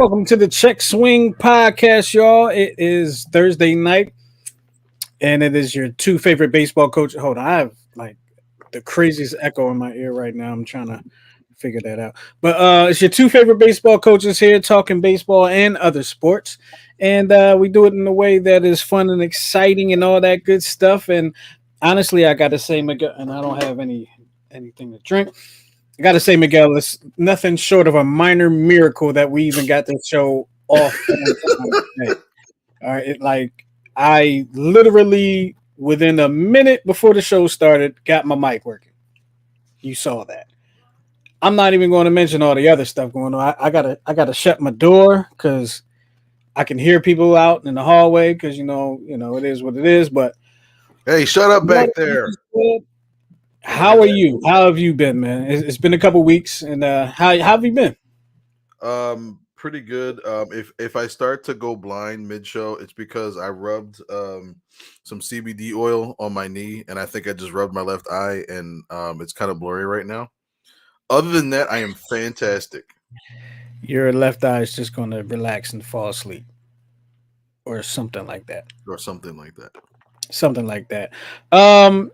Welcome to the Check Swing Podcast, y'all. It is Thursday night, and it is your two favorite baseball coaches. Hold on, I have like the craziest echo in my ear right now. I'm trying to figure that out. But it's your two favorite baseball coaches here talking baseball and other sports. And we do it in a way that is fun and exciting and all that good stuff. And honestly, I got to say, Miguel, and I don't have anything to drink. I got to say, Miguel, it's nothing short of a minor miracle that we even got this show off on time today. All right, I literally within a minute before the show started got my mic working. You saw that. I'm not even going to mention all the other stuff going on. I gotta shut my door because I can hear people out in the hallway because it is what it is. But Hey, shut up back there. how are you? How have you been, man? It's been a couple weeks, and how have you been? Pretty good. If I start to go blind mid show, it's because I rubbed some CBD oil on my knee, and I think I just rubbed my left eye, and it's kind of blurry right now. Other than that, I am fantastic. Your left eye is just going to relax and fall asleep, or something like that. Or something like that. Something like that. Um,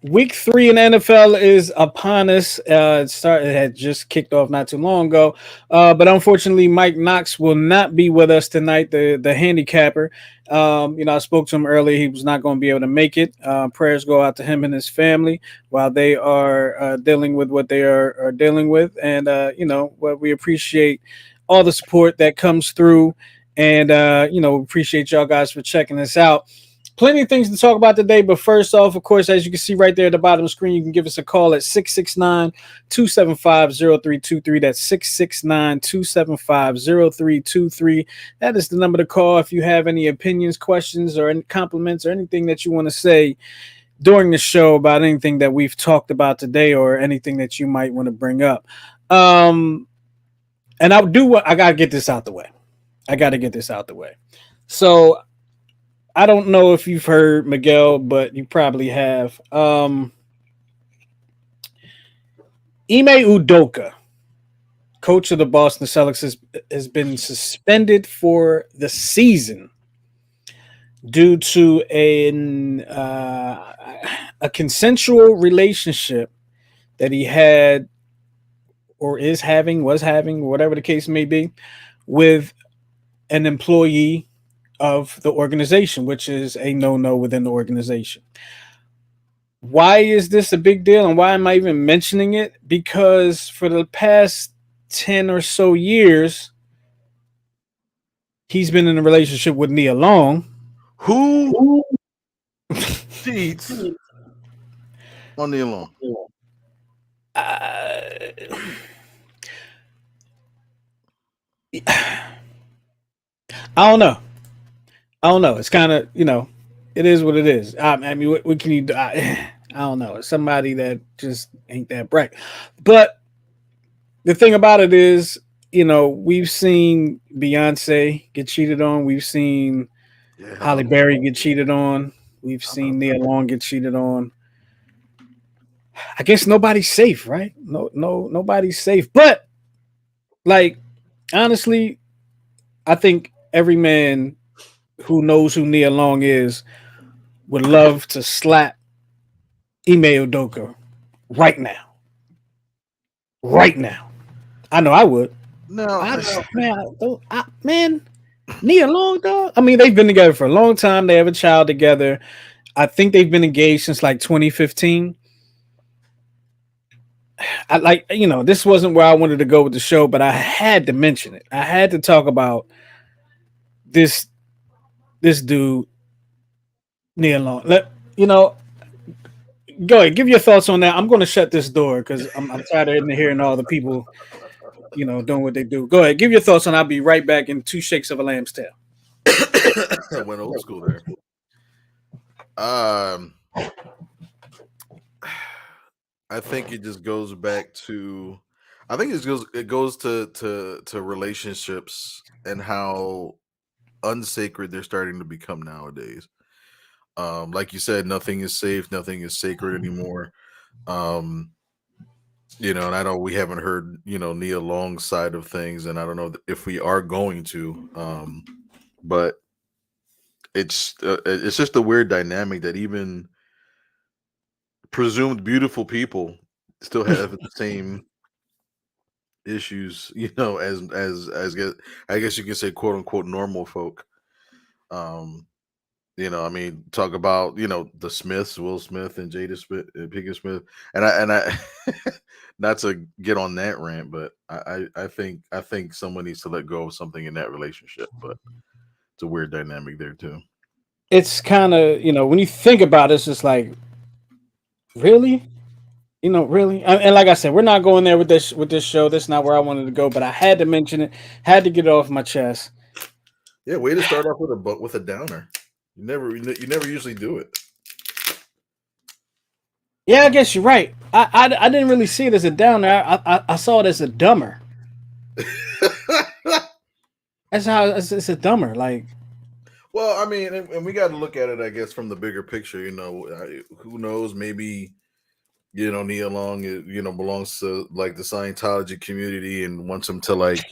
Week three in the NFL is upon us. It had just kicked off not too long ago, but unfortunately, Mike Knox will not be with us tonight. The handicapper. I spoke to him earlier. He was not going to be able to make it. Prayers go out to him and his family while they are dealing with what they are dealing with, and well, we appreciate all the support that comes through, and appreciate y'all guys for checking us out. Plenty of things to talk about today, but first off, of course, as you can see right there at the bottom of the screen, you can give us a call at 669-275-0323. That's 669-275-0323. That is the number to call if you have any opinions, questions, or any compliments or anything that you want to say during the show about anything that we've talked about today or anything that you might want to bring up. And I got to get this out the way. So I don't know if you've heard, Miguel, but you probably have. Ime Udoka, coach of the Boston Celtics, has been suspended for the season due to a consensual relationship that he had or was having, whatever the case may be, with an employee of the organization, which is a no-no within the organization. Why is this a big deal and why am I even mentioning it? Because for the past 10 or so years, he's been in a relationship with Nia Long. Who cheats on Nia Long? Uh, I don't know. It's kind of, it is what it is. I mean, what can you do? I don't know. It's somebody that just ain't that bright. But the thing about it is, we've seen Beyonce get cheated on. We've seen Halle Berry get cheated on. We've seen Nia Long get cheated on. I guess nobody's safe, right? Nobody's safe. But like, honestly, I think every man who knows who Nia Long is would love to slap Ime Udoka right now. Right now. I know I would. No, Man, Nia Long, dog. I mean, they've been together for a long time. They have a child together. I think they've been engaged since like 2015. This wasn't where I wanted to go with the show, but I had to mention it. I had to talk about this dude, Nia Long. Go ahead, give your thoughts on that. I'm going to shut this door because I'm tired of hearing all the people, doing what they do. Go ahead, give your thoughts on. I'll be right back in two shakes of a lamb's tail. I went old school there. I think it just goes back to. I think it goes to relationships and how unsacred they're starting to become nowadays. Like you said, nothing is safe, nothing is sacred anymore. And I know we haven't heard Nia Long's side of things, and I don't know if we are going to. But it's just a weird dynamic that even presumed beautiful people still have the same issues, I guess you can say quote unquote normal folk. Um, I mean, talk about the Smiths, Will Smith and Jada Smith and Pinkett Smith, and I not to get on that rant, but I think someone needs to let go of something in that relationship, but it's a weird dynamic there too. It's kind of, when you think about it, it's just like, really, really. And like I said, we're not going there with this show. That's not where I wanted to go, but I had to mention it, had to get it off my chest. Yeah, way to start off with a downer. You never usually do it. Yeah, I guess you're right. I didn't really see it as a downer. I saw it as a dumber. That's how it's a dumber. Like, Well, I mean, and we got to look at it, I guess, from the bigger picture. Who knows? Maybe Nia Long, belongs to like the Scientology community and wants him to like,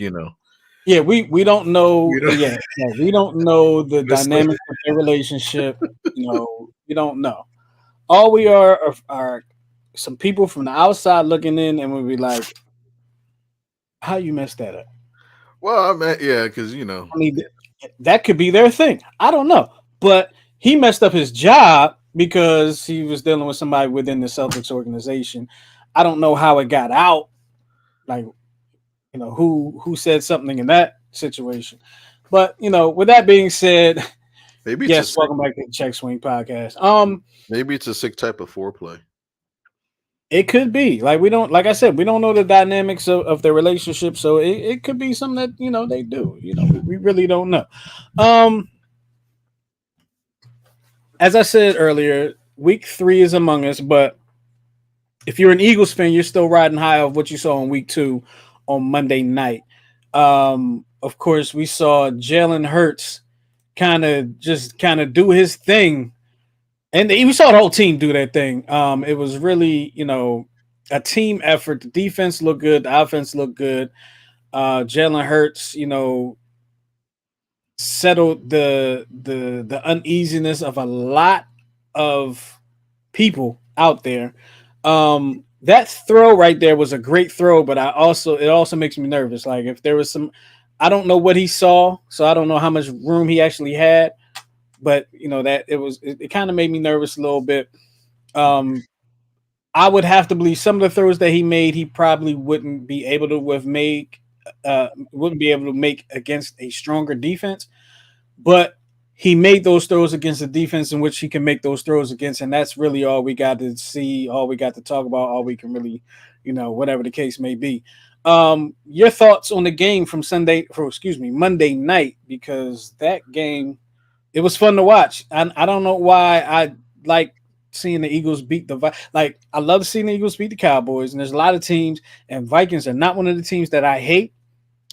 yeah, we don't know. you know, Yeah, yeah, we don't know the this. dynamics of their relationship. We don't know. All we are some people from the outside looking in, and we'll be like, "How you messed that up?" Well, I mean, yeah, because I mean, that could be their thing. I don't know, but he messed up his job because he was dealing with somebody within the Celtics organization. I don't know how it got out. Like, who said something in that situation. But with that being said, maybe it's a yes, sick, welcome back to the Check Swing Podcast. maybe it's a sick type of foreplay. It could be like we don't, like I said, we don't know the dynamics of their relationship, so it could be something that they do. We really don't know. Um, as I said earlier, week 3 is among us, but if you're an Eagles fan, you're still riding high of what you saw in week 2 on Monday night. Of course, we saw Jalen Hurts kind of do his thing, and we saw the whole team do their thing. It was really a team effort. The defense looked good, the offense looked good. Jalen Hurts, settled the uneasiness of a lot of people out there. That throw right there was a great throw, but it also makes me nervous. Like, if there was some, I don't know what he saw, so I don't know how much room he actually had. But that it kind of made me nervous a little bit. Um, I would have to believe some of the throws that he made, he probably wouldn't be able to have made, wouldn't be able to make against a stronger defense. But he made those throws against the defense in which he can make those throws against, and that's really all we got to see, all we got to talk about, all we can really, whatever the case may be. Your thoughts on the game from Monday night, because that game, it was fun to watch. I don't know why I like seeing the Eagles beat like, I love seeing the Eagles beat the Cowboys, and there's a lot of teams, and Vikings are not one of the teams that I hate.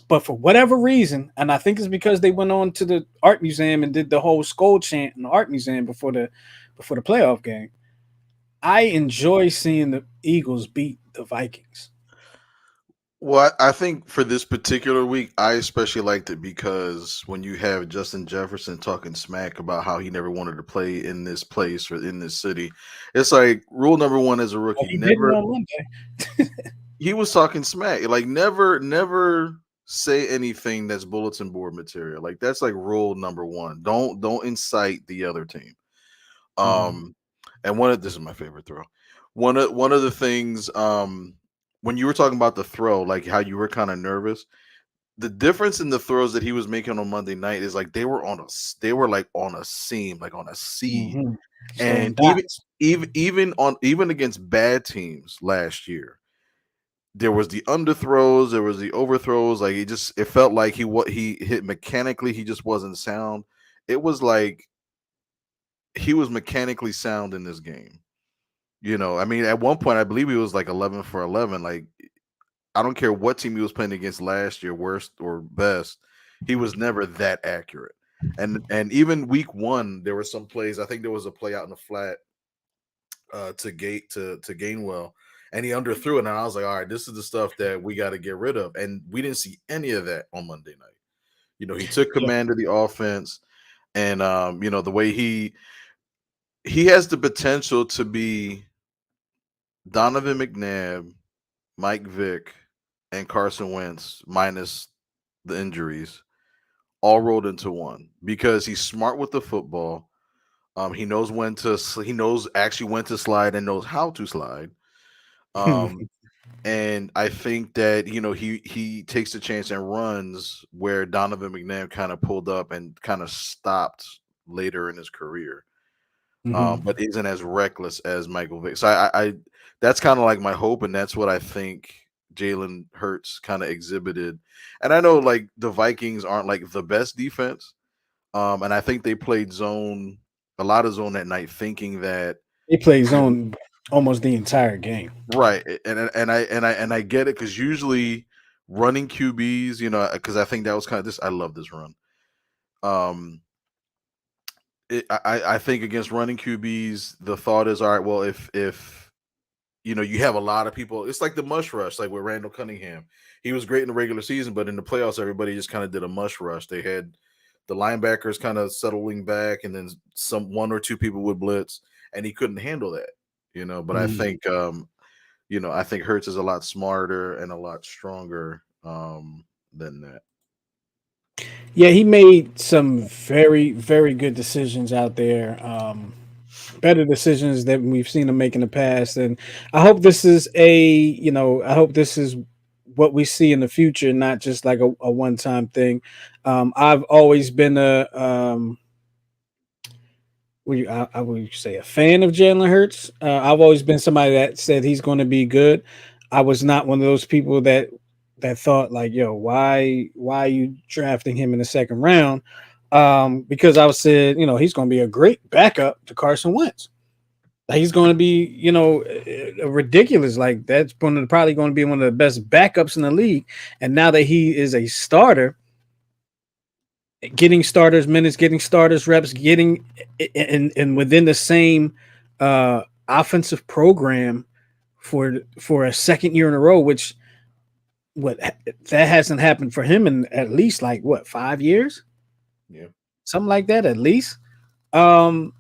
But for whatever reason, and I think it's because they went on to the art museum and did the whole skull chant in the art museum before the playoff game. I enjoy seeing the Eagles beat the Vikings. Well, I think for this particular week, I especially liked it because when you have Justin Jefferson talking smack about how he never wanted to play in this place or in this city, it's like rule number one as a Well, rookie: he did it never. on Monday. He was talking smack, like never say anything that's bulletin board material. Like that's like rule number one. Don't incite the other team. Mhm. Um, and this is my favorite throw. One of the things when you were talking about the throw, like how you were kind of nervous, the difference in the throws that he was making on Monday night is like they were like on a seam, like on a C. Mhm. And Throwing dots. even against bad teams last year, there was the underthrows, there was the overthrows. Like it felt like he hit mechanically, he just wasn't sound. It was like he was mechanically sound in this game. I mean, at one point, I believe he was like 11 for 11. Like, I don't care what team he was playing against last year, worst or best, he was never that accurate. And even week 1, there were some plays. I think there was a play out in the flat to Gainwell, and he underthrew it. And I was like, all right, this is the stuff that we got to get rid of. And we didn't see any of that on Monday night. He took Yeah. command of the offense, and the way he has the potential to be Donovan McNabb, Mike Vick, and Carson Wentz minus the injuries all rolled into one because he's smart with the football. He knows he knows actually when to slide and knows how to slide. Um, and I think that he takes the chance and runs where Donovan McNabb kind of pulled up and kind of stopped later in his career. Mhm. But isn't as reckless as Michael Vick. So I that's kind of like my hope, and that's what I think Jalen Hurts kind of exhibited. And I know like the Vikings aren't like the best defense, and I think they played a lot of zone that night, thinking that He plays on almost the entire game. right, and I get it because usually running QBs, because I think that was kind of this. I love this run. Um, I think against running QBs, the thought is all right. Well, if you have a lot of people, it's like the mush rush, like with Randall Cunningham. He was great in the regular season, but in the playoffs, everybody just kind of did a mush rush. They had the linebackers kind of settling back, and then one or two people would blitz, and he couldn't handle that. But I Mhm. think I think Hertz is a lot smarter and a lot stronger than that. Yeah, he made some very, very good decisions out there. Better decisions than we've seen him make in the past. And I hope this is I hope this is what we see in the future, not just like a one time thing. I've always been I would say a fan of Jalen Hurts. I've always been somebody that said he's going to be good. I was not one of those people that thought like, yo, why are you drafting him in the second round? Because I was said, he's going to be a great backup to Carson Wentz. He's going to be, ridiculous. Like that's probably going to be one of the best backups in the league. And now that he is a starter, getting starters minutes, getting starters reps, getting and within the same offensive program for a second year in a row, which what that hasn't happened for him in at least like what 5 years, Yeah. something like that at least. Um,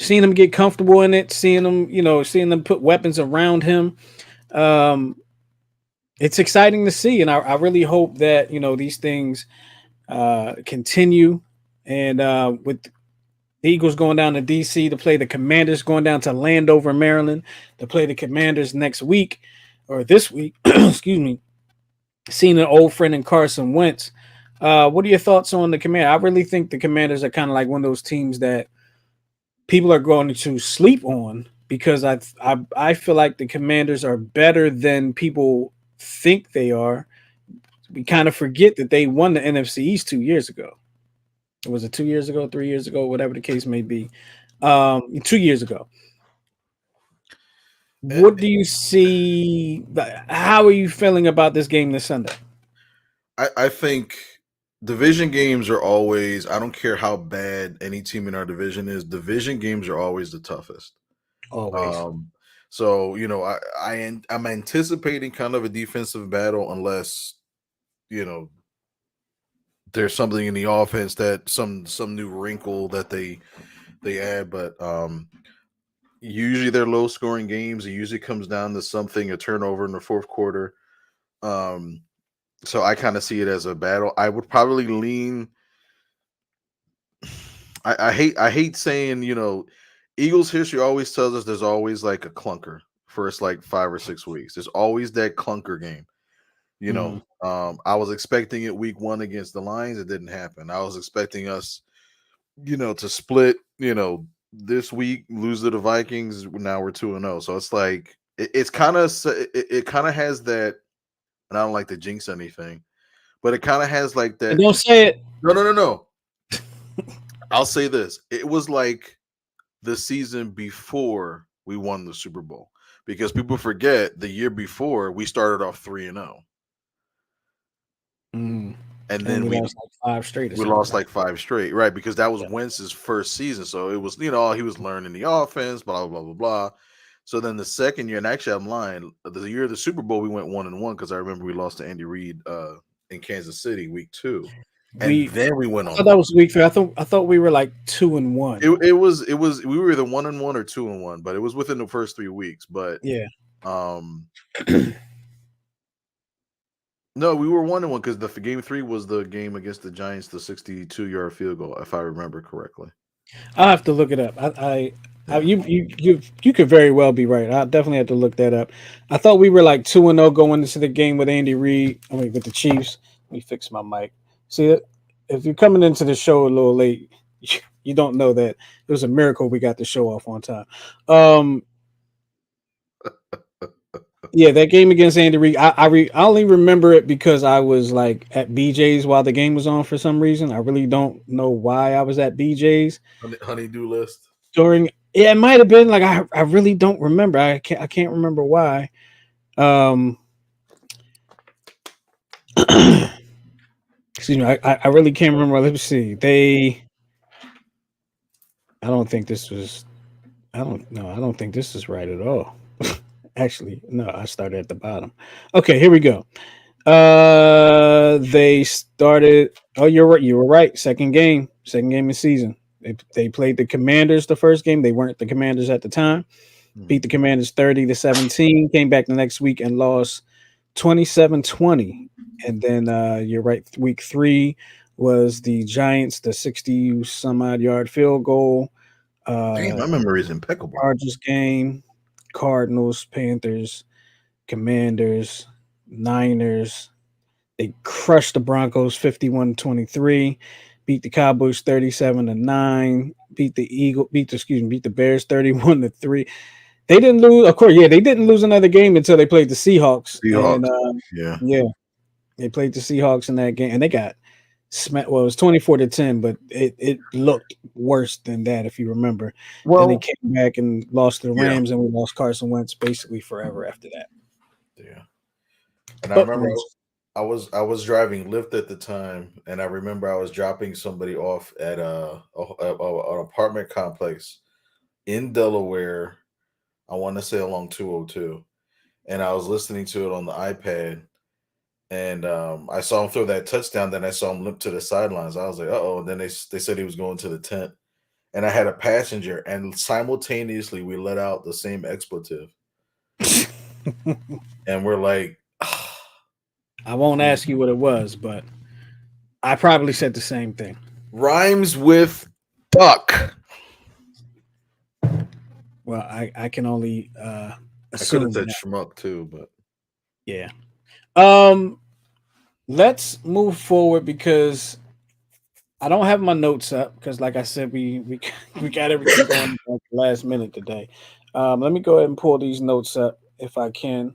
Seeing him get comfortable in it, seeing them put weapons around him. Um, it's exciting to see, and I really hope that these things continue. And with the Eagles going down to DC to play the Commanders, going down to Landover, Maryland to play the Commanders next week or this week. Excuse me. Seeing an old friend in Carson Wentz. What are your thoughts on the Commanders? I really think the Commanders are kind of like one of those teams that people are going to sleep on because I feel like the Commanders are better than people think they are. We kind of forget that they won the NFC East 2 years ago. Was it 2 years ago, 3 years ago, whatever the case may be? 2 years ago. And What do you see? How are you feeling about this game this Sunday? I think division games are always, I don't care how bad any team in our division is, division games are always the toughest. Always. Um, so I'm anticipating kind of a defensive battle unless you know there's something in the offense that some new wrinkle that they add, but usually they're low scoring games. It usually comes down to something, a turnover in the fourth quarter. Um, so I kind of see it as a battle. I would probably lean. I hate saying Eagles history always tells us there's always like a clunker first like 5 or 6 weeks. There's always that clunker game. Mhm. I was expecting it week one against the Lions. It didn't happen. I was expecting us, to split, this week, lose to the Vikings. Now we're 2-0. So it's like it's kind of it kind of has that, and I don't like to jinx anything, but it kind of has like And that. don't say it. No, no, no, no. I'll say this. It was like the season before we won the Super Bowl because people forget the year before we started off 3-0, Mm. and And then we we lost like five straight or we something lost like like five straight, right? Because that was that. Wentz's first season, so it was he was learning the offense, blah blah blah blah blah. So then the second year, and actually I'm lying, the year of the Super Bowl we went 1-1 because I remember we lost to Andy Reid in Kansas City week 2, and We then we went I on thought a run. that was week 3. I thought we were like 2-1. It was we were either 1-1 or 2-1, but it was within the first 3 weeks. But Yeah. um no, we were 1-1 because the game 3 was the game against the Giants, the 62-yard field goal, if I remember correctly. I'll have to look it up. Yeah. You could very well be right. I'll definitely have to look that up. I thought we were like 2-0 going into the game with Andy Reid. I mean, with the Chiefs. Let me fix my mic. See, if you're coming into the show a little late, you don't know that it was a miracle we got the show off on time. Um, yeah, that game against Andy Reid. I only remember it because I was like at BJ's while the game was on for some reason. I really don't know why I was at BJ's Honeydew list. during. Yeah, it might have been like I really don't remember. I can't remember why. Um, excuse me. I really can't remember. Let me see. I don't think this was. I don't know. I don't think this is right at all. Actually, no. I started at the bottom. Okay, here we go. They started. Oh, you're right. You were right. Second game of season. They played the Commanders the first game. They weren't the Commanders at the time. Beat the Commanders 30-17. Came back the next week and lost 27-20. And then you're right. Week 3 was the Giants, the 60 some odd yard field goal. Damn, Uh, my memory is impeccable. Chargers game, Cardinals, Panthers, Commanders, Niners. They crushed the Broncos 51-23, beat the Cowboys 37-9, beat the Bears 31-3. They didn't lose, of course, yeah, they didn't lose another game until they played the Seahawks. And Seahawks. Yeah. yeah, they played the Seahawks in that game and they got smacked. Well, it was 24-10, but it looked worse than that if you remember. Then they Well, came back and lost to the yeah. Rams and we lost Carson Wentz basically forever after that. Yeah. And I But remember I was driving Lyft at the time, and I remember I was dropping somebody off at an apartment complex in Delaware. I want to say along 202, and I was listening to it on the iPad, and I saw him throw that touchdown. Then I saw him limp to the sidelines. I was like, "Uh oh!" And then they said he was going to the tent, and I had a passenger, and simultaneously we let out the same expletive, and we're like, I won't ask you what it was, but I probably said the same thing. rhymes with fuck. Well, I can only I could have assume said that. schmuck too, but Yeah. Um, let's move forward because I don't have my notes up because, like I said, we we got everything going at the last minute today. Let me go ahead and pull these notes up if I can.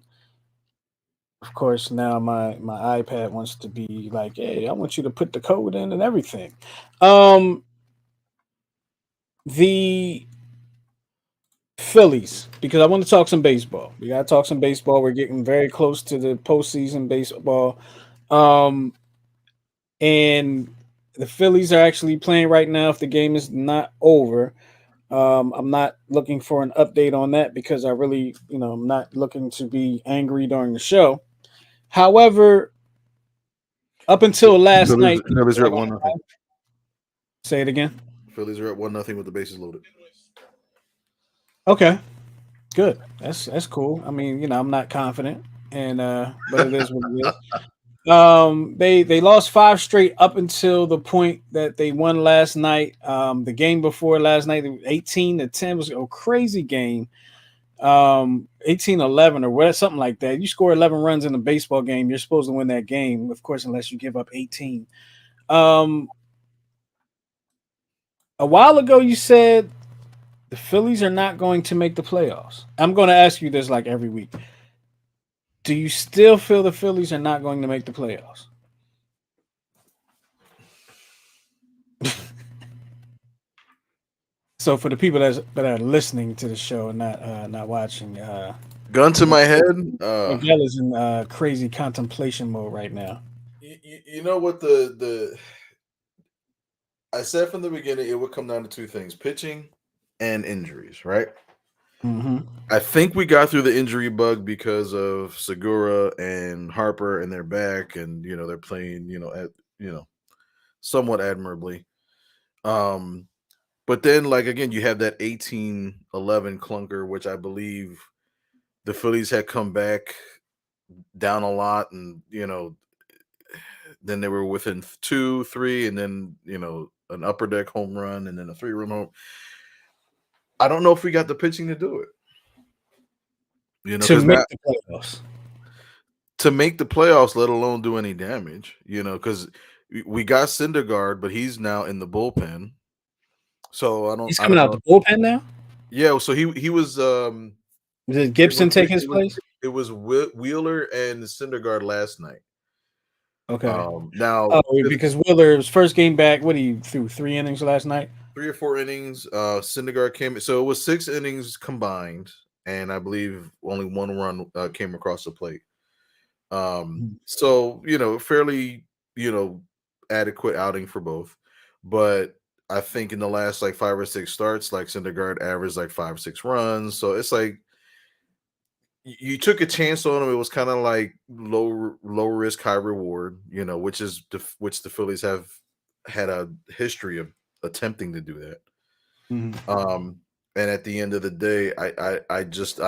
Of course, now my iPad wants to be like, hey, I want you to put the code in and everything. Um, the Phillies, because I want to talk some baseball. We gotta talk some baseball. We're getting very close to the postseason baseball. Um, and the Phillies are actually playing right now. If the game is not over, I'm not looking for an update on that because I really, I'm not looking to be angry during the show. However, up until last Phillies, night, Phillies are people are at going 1-0. to say it again. Phillies are at 1-0 with the bases loaded. Okay, good. That's cool. I mean, I'm not confident, and but it is what it is. They lost 5 straight up until the point that they won last night. The game before last night, 18-10 was a crazy game. 18-11 or what, something like that. You score 11 runs in a baseball game, you're supposed to win that game, of course, unless you give up 18. Um, a while ago, you said the Phillies are not going to make the playoffs. I'm going to ask you this like every week. Do you still feel the Phillies are not going to make the playoffs? So for the people that are listening to the show and not watching, Gun to my head. Miguel is in crazy contemplation mode right now. You know what the I said from the beginning it would come down to two things: pitching and injuries, right? Mm-hmm. I think we got through the injury bug because of Segura and Harper and they're back and they're playing, you know, somewhat admirably. Um but then like again you have that 18-11 clunker which I believe the Phillies had come back down a lot and then they were within 2, 3 and then, an upper deck home run and then a 3-run home. I don't know if we got the pitching to do it. To Cuz make now the playoffs. to make the playoffs, let alone do any damage, because we got Syndergaard, but he's now in the bullpen. So He's I coming don't out know. the bullpen now. Yeah, so he was Did it was Gibson take his place? it was Wheeler and Syndergaard last night. Okay. Now Oh, because Willer's first game back, what he threw 3 innings last night. 3 or 4 innings. Syndergaard came, so it was 6 innings combined, and I believe only one run came across the plate. So fairly you know adequate outing for both, but I think in the last like 5 or 6 starts, like Syndergaard averaged like 5 or 6 runs. So it's like you took a chance on him. It was kind of like low risk, high reward. Which the Phillies have had a history of attempting to do that. Mhm. And at the end of the day, I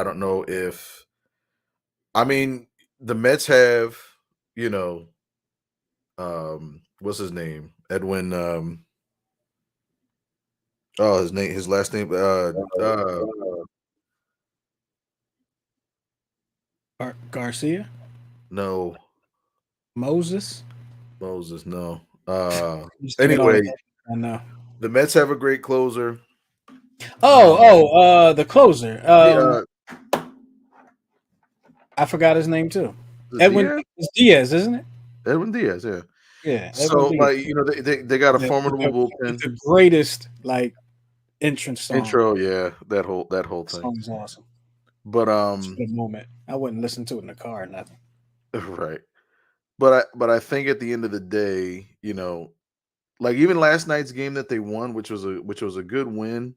don't know if I mean the Mets have you know what's his name? Edwin oh his last name Garcia, no, Moses. Moses, no. I'm just thinking all the Anyway, names I know. the Mets have a great closer. The closer. The I forgot his name too. the Edwin Diaz? it's Diaz, isn't it? Edwin Diaz, yeah. Yeah, Edwin So Diaz. like, they got a Yeah, formidable with bullpen. the greatest like entrance song. Intro, yeah, that whole The thing. song is awesome. But Just for the moment, I wouldn't listen to it in the car or nothing. right. But I think at the end of the day, like even last night's game that they won, which was a good win.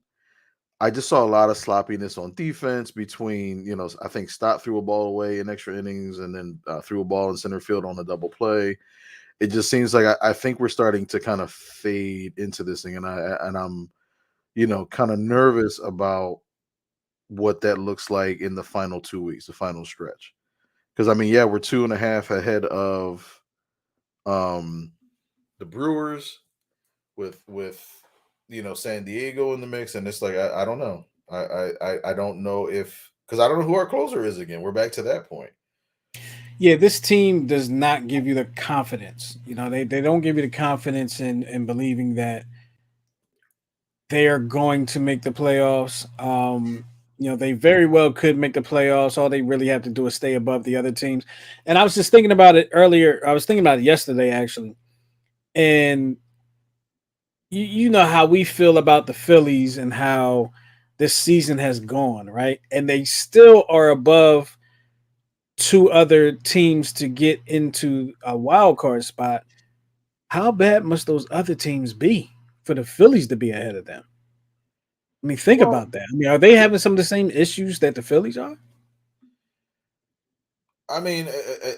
I just saw a lot of sloppiness on defense between, I think Stott threw a ball away in extra innings and then threw a ball in center field on a double play. It just seems like I think we're starting to kind of fade into this thing, and I'm kind of nervous about what that looks like in the final 2 weeks, the final stretch. Because I mean, yeah, we're 2.5 ahead of um the Brewers with San Diego in the mix, and it's like I don't know. I don't know if because I don't know who our closer is again. We're back to that point. Yeah, this team does not give you the confidence. They don't give you the confidence in believing that they are going to make the playoffs. They very well could make the playoffs. All they really have to do is stay above the other teams. And I was just thinking about it earlier. I was thinking about it yesterday, actually. And you know how we feel about the Phillies and how this season has gone, right? And they still are above two other teams to get into a wild card spot. How bad must those other teams be for the Phillies to be ahead of them? I mean, think Well, about that. I mean, are they having some of the same issues that the Phillies are? I mean,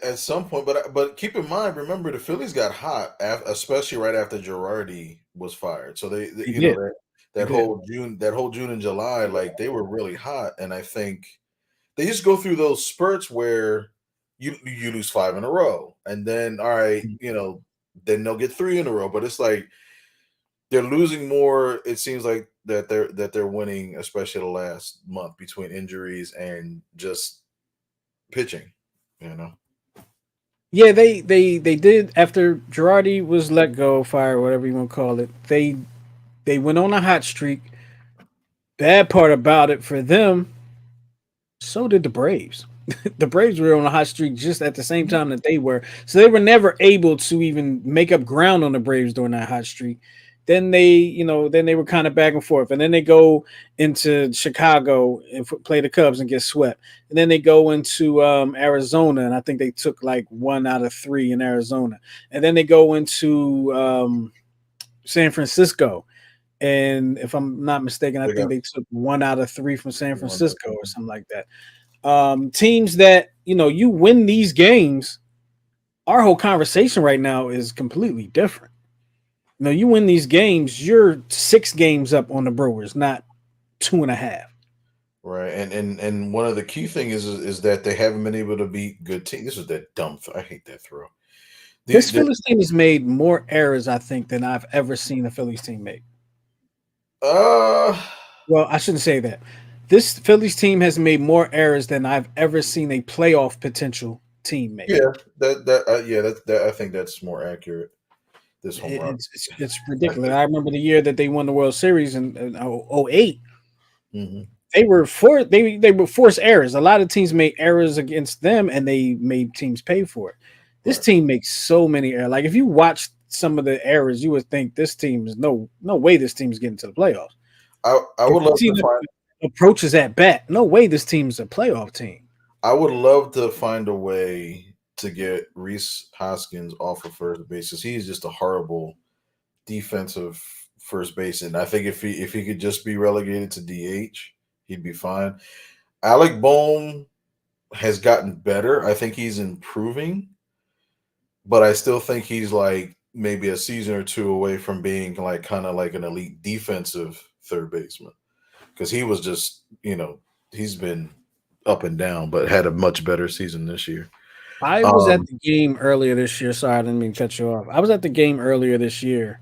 at some point, but keep in mind, remember the Phillies got hot, especially right after Girardi was fired. So They did. They that did. whole June and July, like they were really hot, and I think they just go through those spurts where you lose 5 in a row, and then all right, then they'll get 3 in a row. But it's like they're losing more. It seems like that they're winning, especially the last month between injuries and just pitching. You know. Yeah, they did after Girardi was let go, fired, whatever you want to call it. They went on a hot streak. Bad part about it for them, so did the Braves. The Braves were on a hot streak just at the same time that they were. So they were never able to even make up ground on the Braves during that hot streak. Then they were kind of back and forth. And then they go into Chicago and play the Cubs and get swept. And then they go into Arizona, and I think they took like 1 out of 3 in Arizona. And then they go into San Francisco and if I'm not mistaken, I They think got they took 1 out of 3 from San one. Francisco or something like that. Teams that you win these games, our whole conversation right now is completely different. You win these games, you're 6 games up on the Brewers, not 2.5. Right, and one of the key thing is that they haven't been able to beat good teams. This is that dumb. I hate that throw. This The Phillies team has made more errors, I think, than I've ever seen a Phillies team make. uh Well, I shouldn't say that. This Phillies team has made more errors than I've ever seen a playoff potential team make. yeah, that I think that's more accurate. This home run. It's I ridiculous. think. I remember the year that they won the World Series in 08. Hmm. They were forced errors. A lot of teams made errors against them, and they made teams pay for it. This Right. team makes so many errors. Like if you watch some of the errors, you would think this team is no way this team's getting to the playoffs. I If would you love see to the find. approaches at bat, no way this team's a playoff team. I would love to find a way to get Reese Hoskins off of first base because he's just a horrible defensive first base, and I think if he could just be relegated to DH, he'd be fine. Alec Bohm has gotten better. I think he's improving, but I still think he's like maybe a season or two away from being like kind of like an elite defensive third baseman because he was just he's been up and down, but had a much better season this year. I was at Um, the game earlier this year. Sorry, I didn't mean to cut you off. I was at the game earlier this year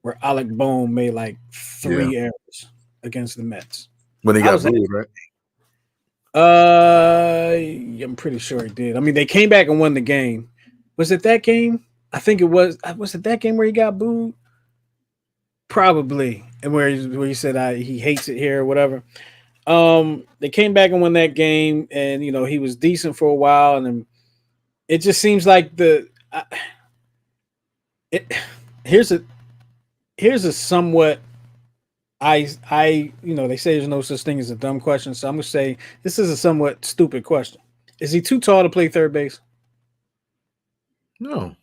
where Alec Bohm made like yeah, 3 errors against the Mets. when he I got was at booed, right? I'm pretty sure he did. I mean, they came back and won the game. Was it that game? I think it was. Was it that game where he got booed? Probably, and where he said he hates it here or whatever. They came back and won that game, and he was decent for a while, and then it just seems like it. Here's a here's a somewhat they say there's no such thing as a dumb question, so I'm gonna say this is a somewhat stupid question. Is he too tall to play third base? No,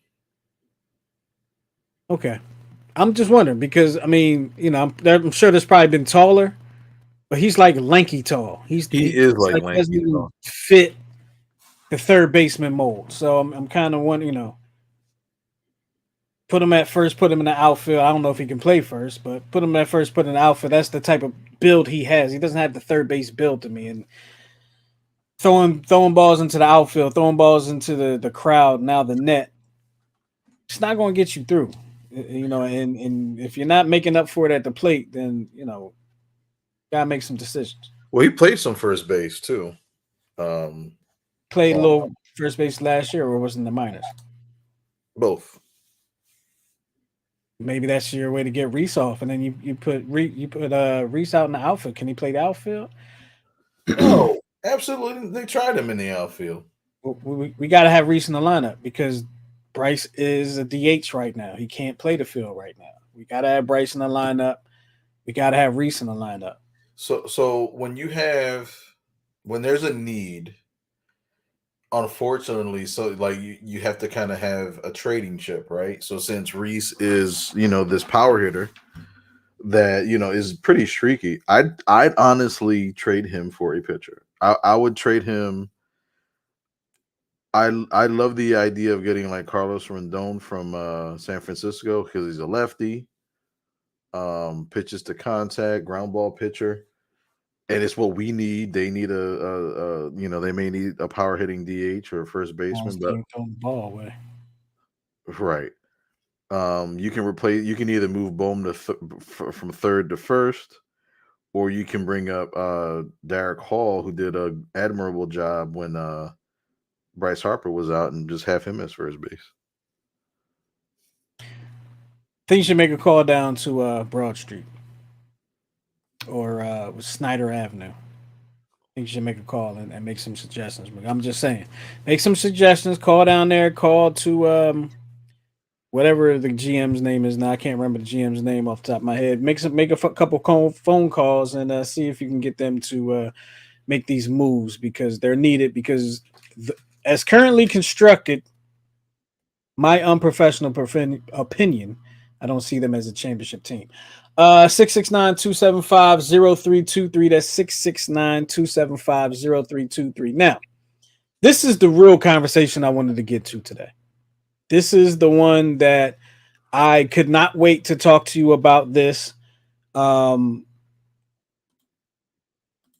Okay. I'm just wondering because I mean, I'm sure there's probably been taller, but he's like lanky tall. he is He's like like doesn't lanky even tall. fit the third baseman mold. So I'm kind of wondering, put him at first, put him in the outfield. I don't know if he can play first, but put him at first, put him in the outfield. That's the type of build he has. He doesn't have the third base build to me, and throwing balls into the outfield, throwing balls into the crowd, now the net. It's not going to get you through. And if you're not making up for it at the plate, then gotta make some decisions. Well, he played some first base too. Um, Played a on little first base last year, or was it in the minors? both. Maybe that's your way to get Reese off, and then you put Reese out in the outfield. Can he play the outfield? No, absolutely. They tried him in the outfield. We got to have Reese in the lineup because Bryce is a DH right now. He can't play the field right now. We got to have Bryce in the lineup. We got to have Reese in the lineup. So when there's a need, unfortunately, so like you have to kind of have a trading chip, right? So since Reese is this power hitter that is pretty streaky, I'd honestly trade him for a pitcher. I would trade him. I love the idea of getting like Carlos Rendon from San Francisco because he's a lefty, pitches to contact, ground ball pitcher, and it's what we need. They need they may need a power hitting DH or first Almost baseman, but can't throw the ball away. right. You can either move Bohm from third to first, or you can bring up Derek Hall, who did a admirable job when Bryce Harper was out, and just have him as first base. Think you should make a call down to Broad Street or Snyder Avenue. Think you should make a call and make some suggestions. I'm just saying, make some suggestions. Call down there. Call to whatever the GM's name is now. I can't remember the GM's name off the top of my head. Couple phone calls and see if you can get them to make these moves because they're needed. Because as currently constructed, my unprofessional opinion, I don't see them as a championship team. 669-275-0323. That's 669-275-0323. Now, this is the real conversation I wanted to get to today. This is the one that I could not wait to talk to you about this. Um,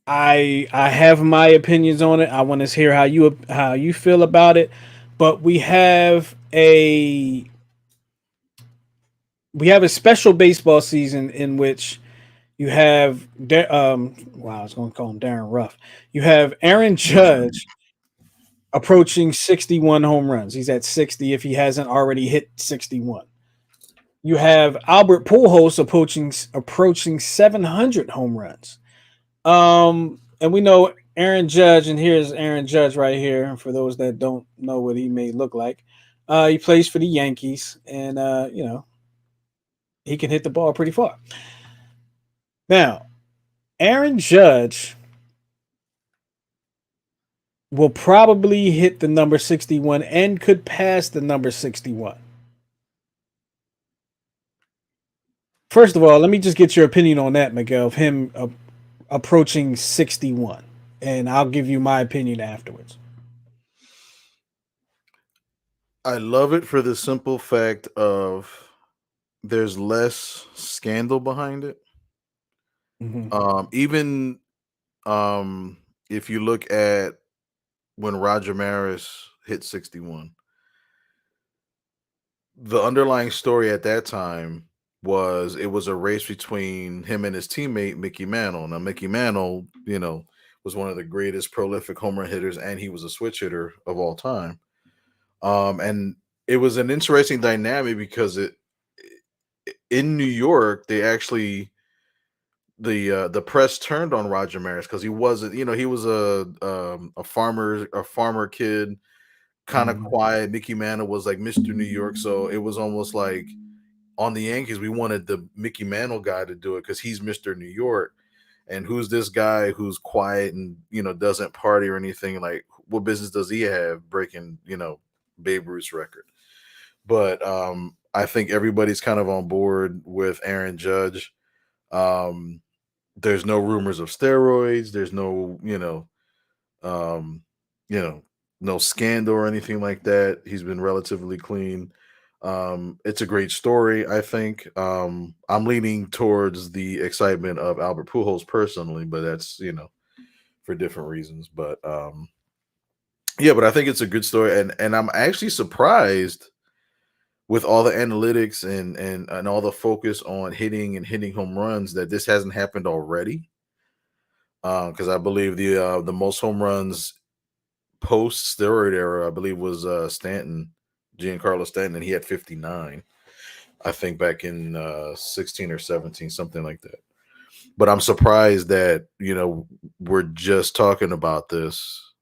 I have my opinions on it. I want to hear how you feel about it. But we have a special baseball season in which you have wow, I was going to call him Darren Ruff. You have Aaron Judge approaching 61 home runs. He's at 60 if he hasn't already hit 61. You have Albert Puljos approaching 700 home runs. And we know Aaron Judge, and here's Aaron Judge right here. For those that don't know what he may look like, he plays for the Yankees, and he can hit the ball pretty far. Now, Aaron Judge will probably hit the number 61 and could pass the number 61. First of all, let me just get your opinion on that, Miguel, of him approaching 61. And I'll give you my opinion afterwards. I love it for the simple fact of there's less scandal behind it. Even if you look at when Roger Maris hit 61, the underlying story at that time was it was a race between him and his teammate Mickey Mantle. Now Mickey Mantle, was one of the greatest prolific home run hitters, and he was a switch hitter of all time. And it was an interesting dynamic because in New York, they actually the press turned on Roger Maris because he wasn't, he was a farmer kid, kind of quiet. Mickey Mantle was like Mr. New York, so it was almost like on the Yankees, we wanted the Mickey Mantle guy to do it because he's Mr. New York. And who's this guy who's quiet and doesn't party or anything? Like, what business does he have breaking Babe Ruth's record? But I think everybody's kind of on board with Aaron Judge. There's no rumors of steroids. There's no no scandal or anything like that. He's been relatively clean. It's a great story, I think. I'm leaning towards the excitement of Albert Pujols personally, but that's for different reasons. But yeah, but I think it's a good story, and I'm actually surprised with all the analytics and all the focus on hitting home runs that this hasn't happened already. Because I believe the most home runs post steroid era, I believe, was Stanton. Giancarlo Stanton, and he had 59, I think, back in 16 or 17, something like that. But I'm surprised that we're just talking about this,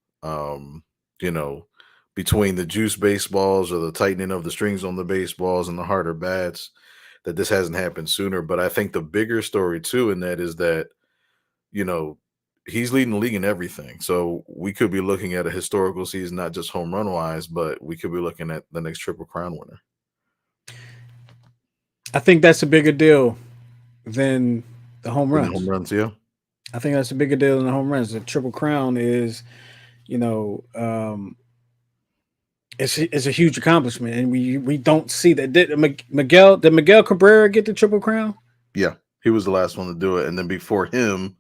between the juice baseballs or the tightening of the strings on the baseballs and the harder bats, that this hasn't happened sooner. But I think the bigger story too in that is that he's leading the league in everything. So we could be looking at a historical season, not just home run wise, but we could be looking at the next Triple Crown winner. I think that's a bigger deal than the home runs. Home runs, yeah. I think that's a bigger deal than the home runs. The Triple Crown is, it's a huge accomplishment, and we don't see that. Did Miguel Cabrera get the Triple Crown? Yeah, he was the last one to do it, and then before him,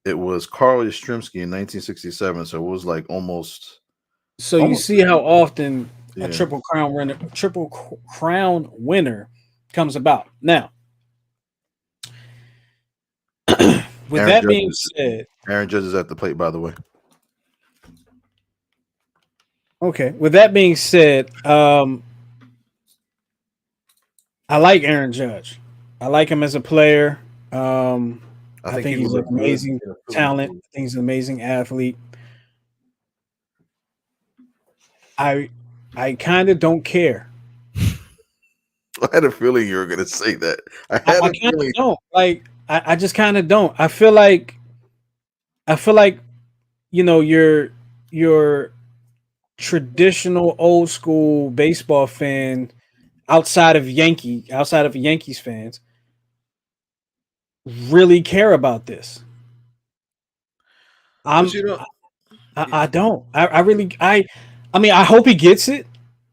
it was Carl Yastrzemski in 1967. So it was like almost. So you see how often a Triple Crown winner comes about. Now, with that being said, Aaron Judge is at the plate, by the way. Okay. With that being said, I like Aaron Judge. I like him as a player. I think he's an amazing talent. I think he's an amazing athlete. I kind of don't care. I had a feeling you were going to say that. I kind of don't. Like, I just kind of don't. I feel like, your traditional old school baseball fan outside of Yankees fans really care about this. But I'm you know, I don't. I really I mean I hope he gets it,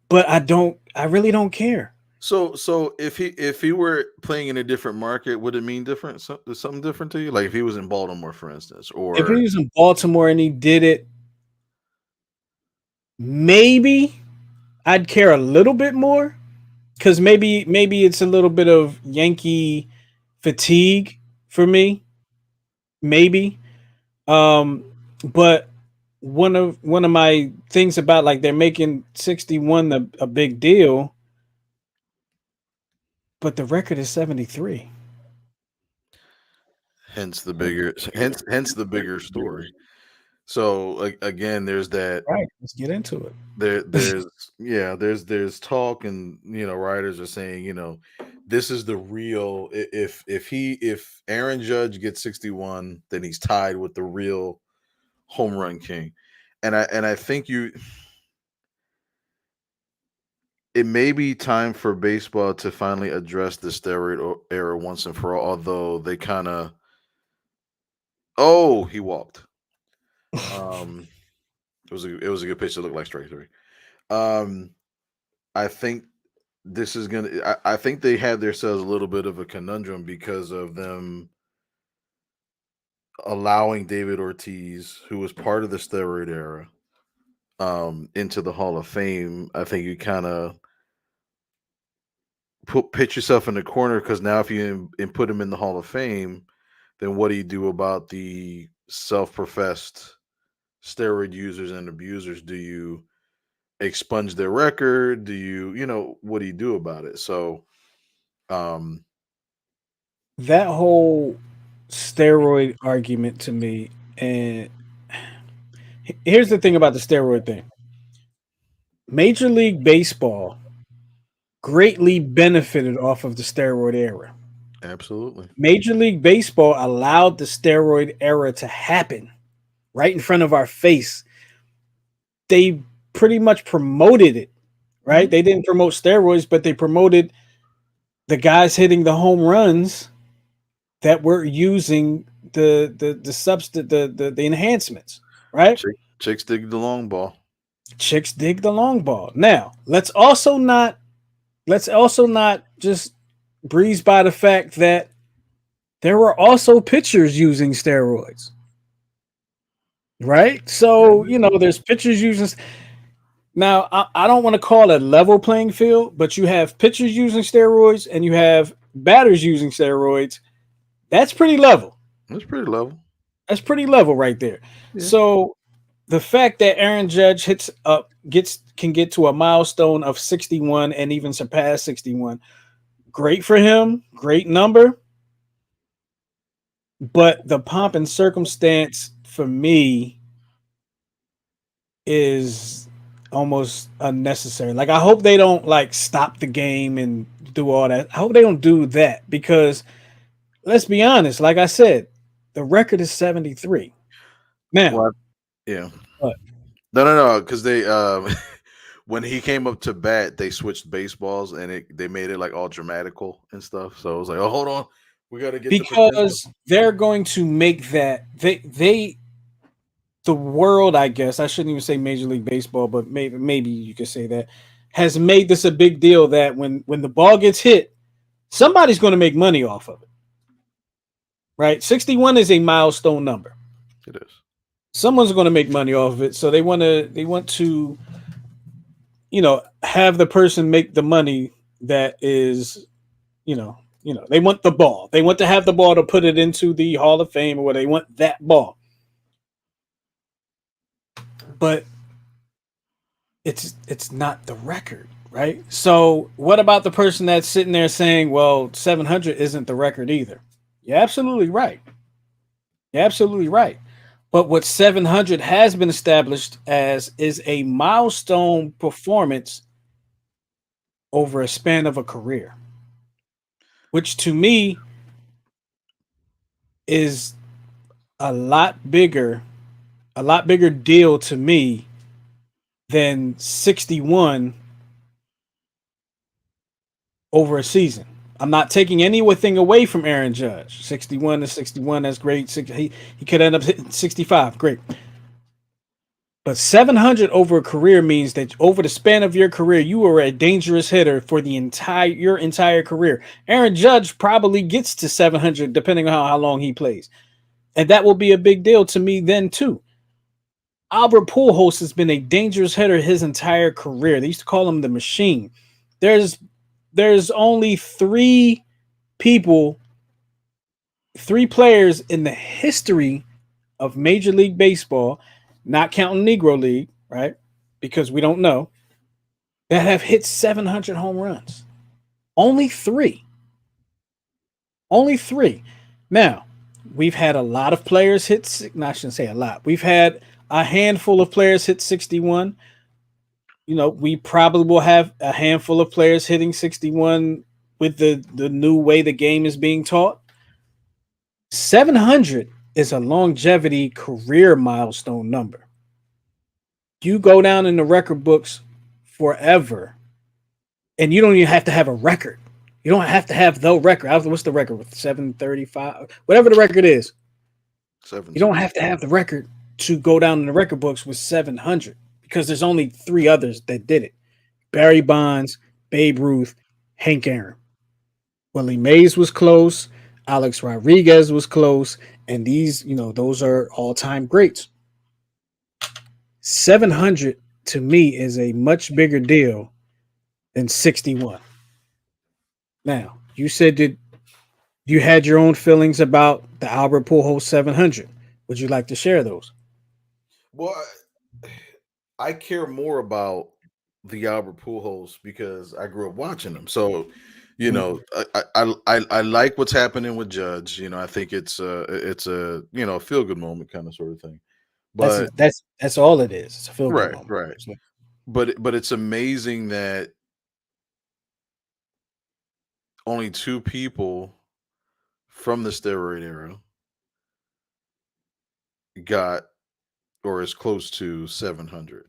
but I really don't care. so if he were playing in a different market, would it mean different? Something different to you? Like if he was in Baltimore, for instance, If he or was in Baltimore and he did it, maybe I'd care a little bit more because maybe it's a little bit of Yankee fatigue for me. Maybe. Um, but one of my things about like they're making 61 a big deal, but the record is 73. hence the bigger, hence the bigger story. So like again, there's that. Right. Let's get into it. There's yeah, there's talk, and writers are saying, this is the real. If Aaron Judge gets 61, then he's tied with the real home run king. And I think it may be time for baseball to finally address the steroid era once and for all. Although they kind of, oh, he walked. Um, it was a good pitch. It looked like strike three. Um, I think this is gonna. I think they had themselves a little bit of a conundrum because of them allowing David Ortiz, who was part of the steroid era, into the Hall of Fame. I think you kind of put yourself in the corner, because now if you put him in the Hall of Fame, then what do you do about the self-professed steroid users and abusers? Do you expunge their record? Do what do you do about it? So, um, That whole steroid argument to me, and here's the thing about the steroid thing. Major League Baseball greatly benefited off of the steroid era. absolutely. Major League Baseball allowed the steroid era to happen right in front of our face. They pretty much promoted it, right? Mhm. They didn't promote steroids, but they promoted the guys hitting the home runs that were using the enhancements, right? Chicks dig the long ball. Chicks dig the long ball. Now, let's also not just breeze by the fact that there were also pitchers using steroids, right? So, there's pitchers using. Now, I don't want to call it level playing field, but you have pitchers using steroids and you have batters using steroids. That's pretty level. That's pretty level. That's pretty level right there. Yeah. So the fact that Aaron Judge hits up gets can get to a milestone of 61 and even surpass 61, great for him, great number. But the pomp and circumstance for me is almost unnecessary. Like I hope they don't like stop the game and do all that. I hope they don't do that because let's be honest, like I said, the record is 73. Now, What? Yeah. but No, because they when he came up to bat, they switched baseballs, and they made it like all dramatical and stuff. So it was like, oh, hold on, we got to get the potential. because they're going to make that they the world, I guess I shouldn't even say Major League Baseball, but maybe you could say that has made this a big deal that when the ball gets hit, somebody's going to make money off of it, right? 61 is a milestone number. It is. Someone's going to make money off of it, so they want to have the person make the money that is they want the ball. They want to have the ball to put it into the Hall of Fame or where they want that ball. But it's not the record, right? So what about the person that's sitting there saying, well, 700 isn't the record either? You're absolutely right. You're absolutely right. But what 700 has been established as is a milestone performance over a span of a career, which to me is a lot bigger, a lot bigger deal to me than 61 over a season. I'm not taking anything away from Aaron Judge. 61 to 61, that's great. He could end up hitting 65, great. But 700 over a career means that over the span of your career, you were a dangerous hitter for your entire career. Aaron Judge probably gets to 700 depending on how long he plays, and that will be a big deal to me then too. Albert Pujols has been a dangerous hitter his entire career. They used to call him the machine. There's there's only people, three players in the history of Major League Baseball, not counting Negro League, right? Because we don't know, that have hit 700 home runs. Only three. Only three. Now, we've had a lot of players hit, no, I shouldn't say a lot. We've had a handful of players hit 61. We probably will have a handful of players hitting 61 with the new way the game is being taught. 700 is a longevity career milestone number. You go down in the record books forever, and you don't even have to have a record. You don't have to have the record. What's the record with 735? Whatever the record is. You don't have to have the record to go down in the record books with 700 because there's only three others that did it. Barry Bonds, Babe Ruth, Hank Aaron. Willie Mays was close. Alex Rodriguez was close. And these, those are all-time greats. 700 to me is a much bigger deal than 61. Now, you said that you had your own feelings about the Albert Pujols 700. Would you like to share those? Well, I care more about the Albert Pujols because I grew up watching them. So, I like what's happening with Judge. I think it's a feel good moment kind of sort of thing. That's But that's all it is. It's a feel good right, moment. right. But it's amazing that only two people from the steroid era got or is close to 700.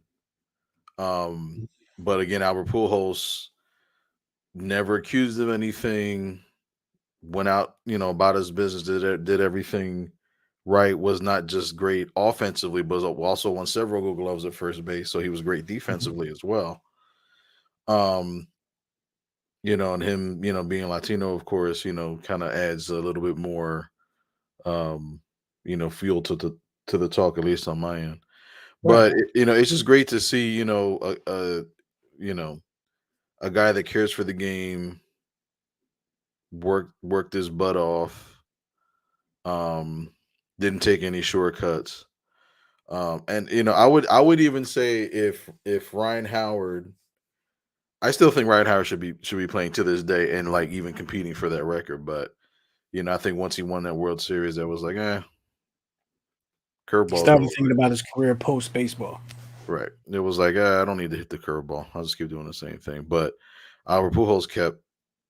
But again, Albert Pujols never accused of anything, went out, about his business, did everything right, was not just great offensively, but also won several Gold Gloves at first base, so he was great defensively as well. Um, and him, being Latino, of course, kind of adds a little bit more, um, fuel to the talk, at least on my end. Right. But it's just great to see, you know, a guy that cares for the game, worked his butt off, um, didn't take any shortcuts. And I would even say if Ryan Howard, I still think Ryan Howard should be playing to this day and like even competing for that record. But I think once he won that World Series, that was like, He curveball's started over. thinking about his career post baseball. Right. It was like, I don't need to hit the curveball. I'll just keep doing the same thing. But Albert Pujols kept,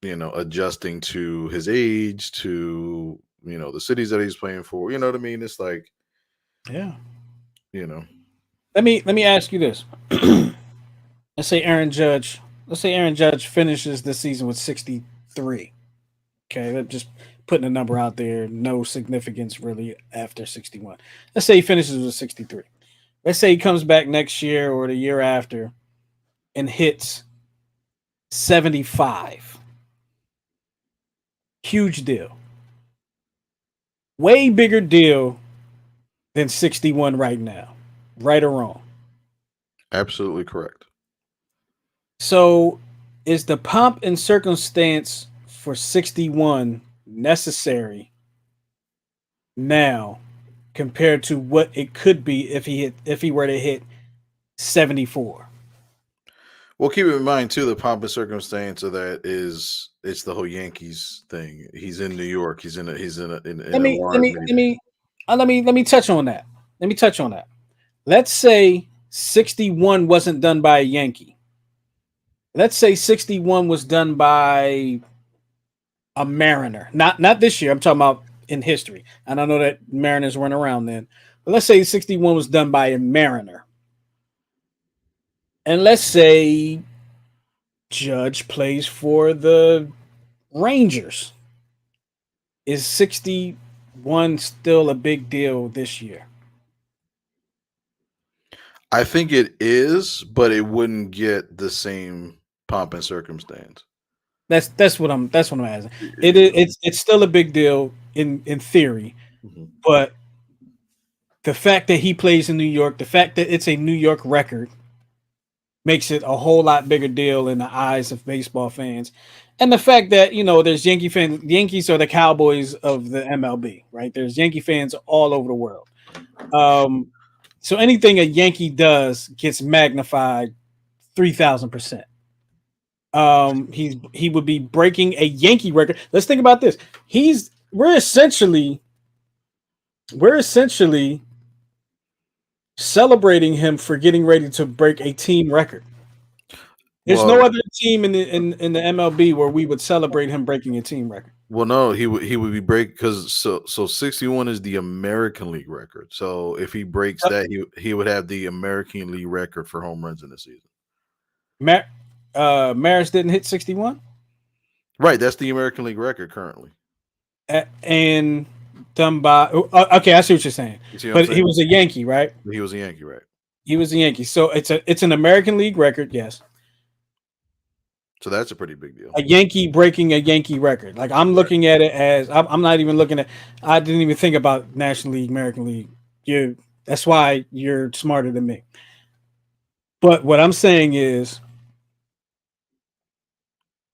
adjusting to his age, to the cities that he's playing for. You know what I mean? It's like, Yeah. you know, Let me ask you this. let's say Aaron Judge. Let's say Aaron Judge finishes the season with 63. Okay, just putting a number out there. No significance really after 61. Let's say he finishes with 63. Let's say he comes back next year or the year after and hits 75. Huge deal. Way bigger deal than 61 right now. Right or wrong? absolutely correct. So is the pomp and circumstance for 61 necessary now compared to what it could be if he were to hit 74? Well, keep in mind too, the pomp and circumstance of that is it's the whole Yankees thing. He's in New York. He's in a Let large me let mini. me let me touch on that. Let me touch on that. Let's say 61 wasn't done by a Yankee. Let's say 61 was done by a Mariner. Not this year. I'm talking about in history. And I know that Mariners weren't around then. But let's say 61 was done by a Mariner. And let's say Judge plays for the Rangers, is 61 still a big deal this year? I think it is, but it wouldn't get the same pomp and circumstance. That's what I'm asking. It It is would. it's still a big deal in theory, Mhm. but the fact that he plays in New York, the fact that it's a New York record, makes it a whole lot bigger deal in the eyes of baseball fans. And the fact that, there's Yankee fans, Yankees are the Cowboys of the MLB, right? There's Yankee fans all over the world. Um, so anything a Yankee does gets magnified 3,000%. He would be breaking a Yankee record. Let's think about this. He's we're essentially celebrating him for getting ready to break a team record. There's no Well, other team in the MLB where we would celebrate him breaking a team record. no, he would be break because so 61 is the American League record. So if he breaks Uh, that, he would have the American League record for home runs in the season. Mar- Maris didn't hit 61, Right, that's the American League record currently. and done by. Okay, I see what you're saying. You see what I'm But he saying? was a Yankee, right? He was a Yankee, right? He was a Yankee, so it's an American League record. Yes, So that's a pretty big deal. a Yankee breaking a Yankee record. Like I'm Right. looking at it as I'm not even looking at. I didn't even think about National League, American League. You. That's why you're smarter than me. But what I'm saying is,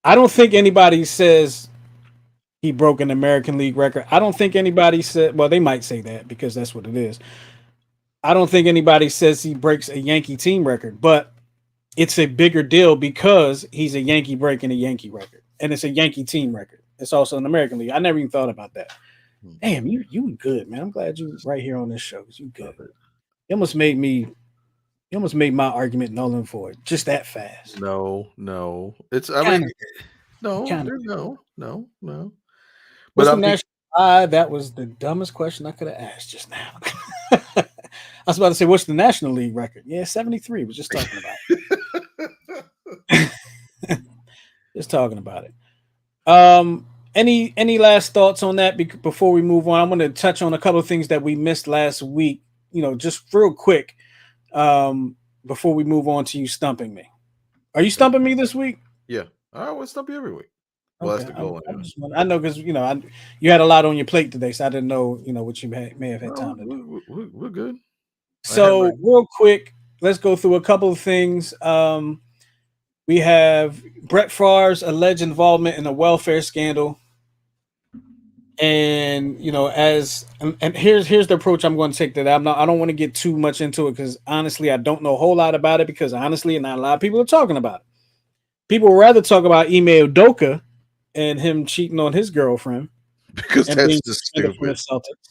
I don't think anybody says he broke an American League record. I don't think anybody said. Well, they might say that because that's what it is. I don't think anybody says he breaks a Yankee team record, but it's a bigger deal because he's a Yankee breaking a Yankee record, and it's a Yankee team record. It's also an American League. I never even thought about that. Hmm. Damn, you good, man. I'm glad you right here on this show. 'Cause you good. Perfect. You almost made me. You almost made my argument null and void just that fast. No, no. It's I Kind mean, of, no, kind of. there's no. But What's I the mean, national? That was the dumbest question I could have asked just now. I was about to say, what's the National League record? Yeah, 73. Was just talking about it. Just talking about it. Any last thoughts on that before we move on? I'm going to touch on a couple of things that we missed last week. Just real quick. Before we move on to you stumping me. Are you okay. stumping me this week? Yeah. I always stop you every week. Well, that's Okay, the I'm, goal I'm anyway. just I know because you had a lot on your plate today, so I didn't know what you may have had No, time to do. we're good. I had my So real quick, let's go through a couple of things. We have Brett Favre's alleged involvement in a welfare scandal, and and here's the approach I'm going to take to that. I don't want to get too much into it because honestly, I don't know a whole lot about it because honestly, not a lot of people are talking about it. People would rather talk about Ime Udoka and him cheating on his girlfriend because and being that's just suspended from the stupid. Celtics.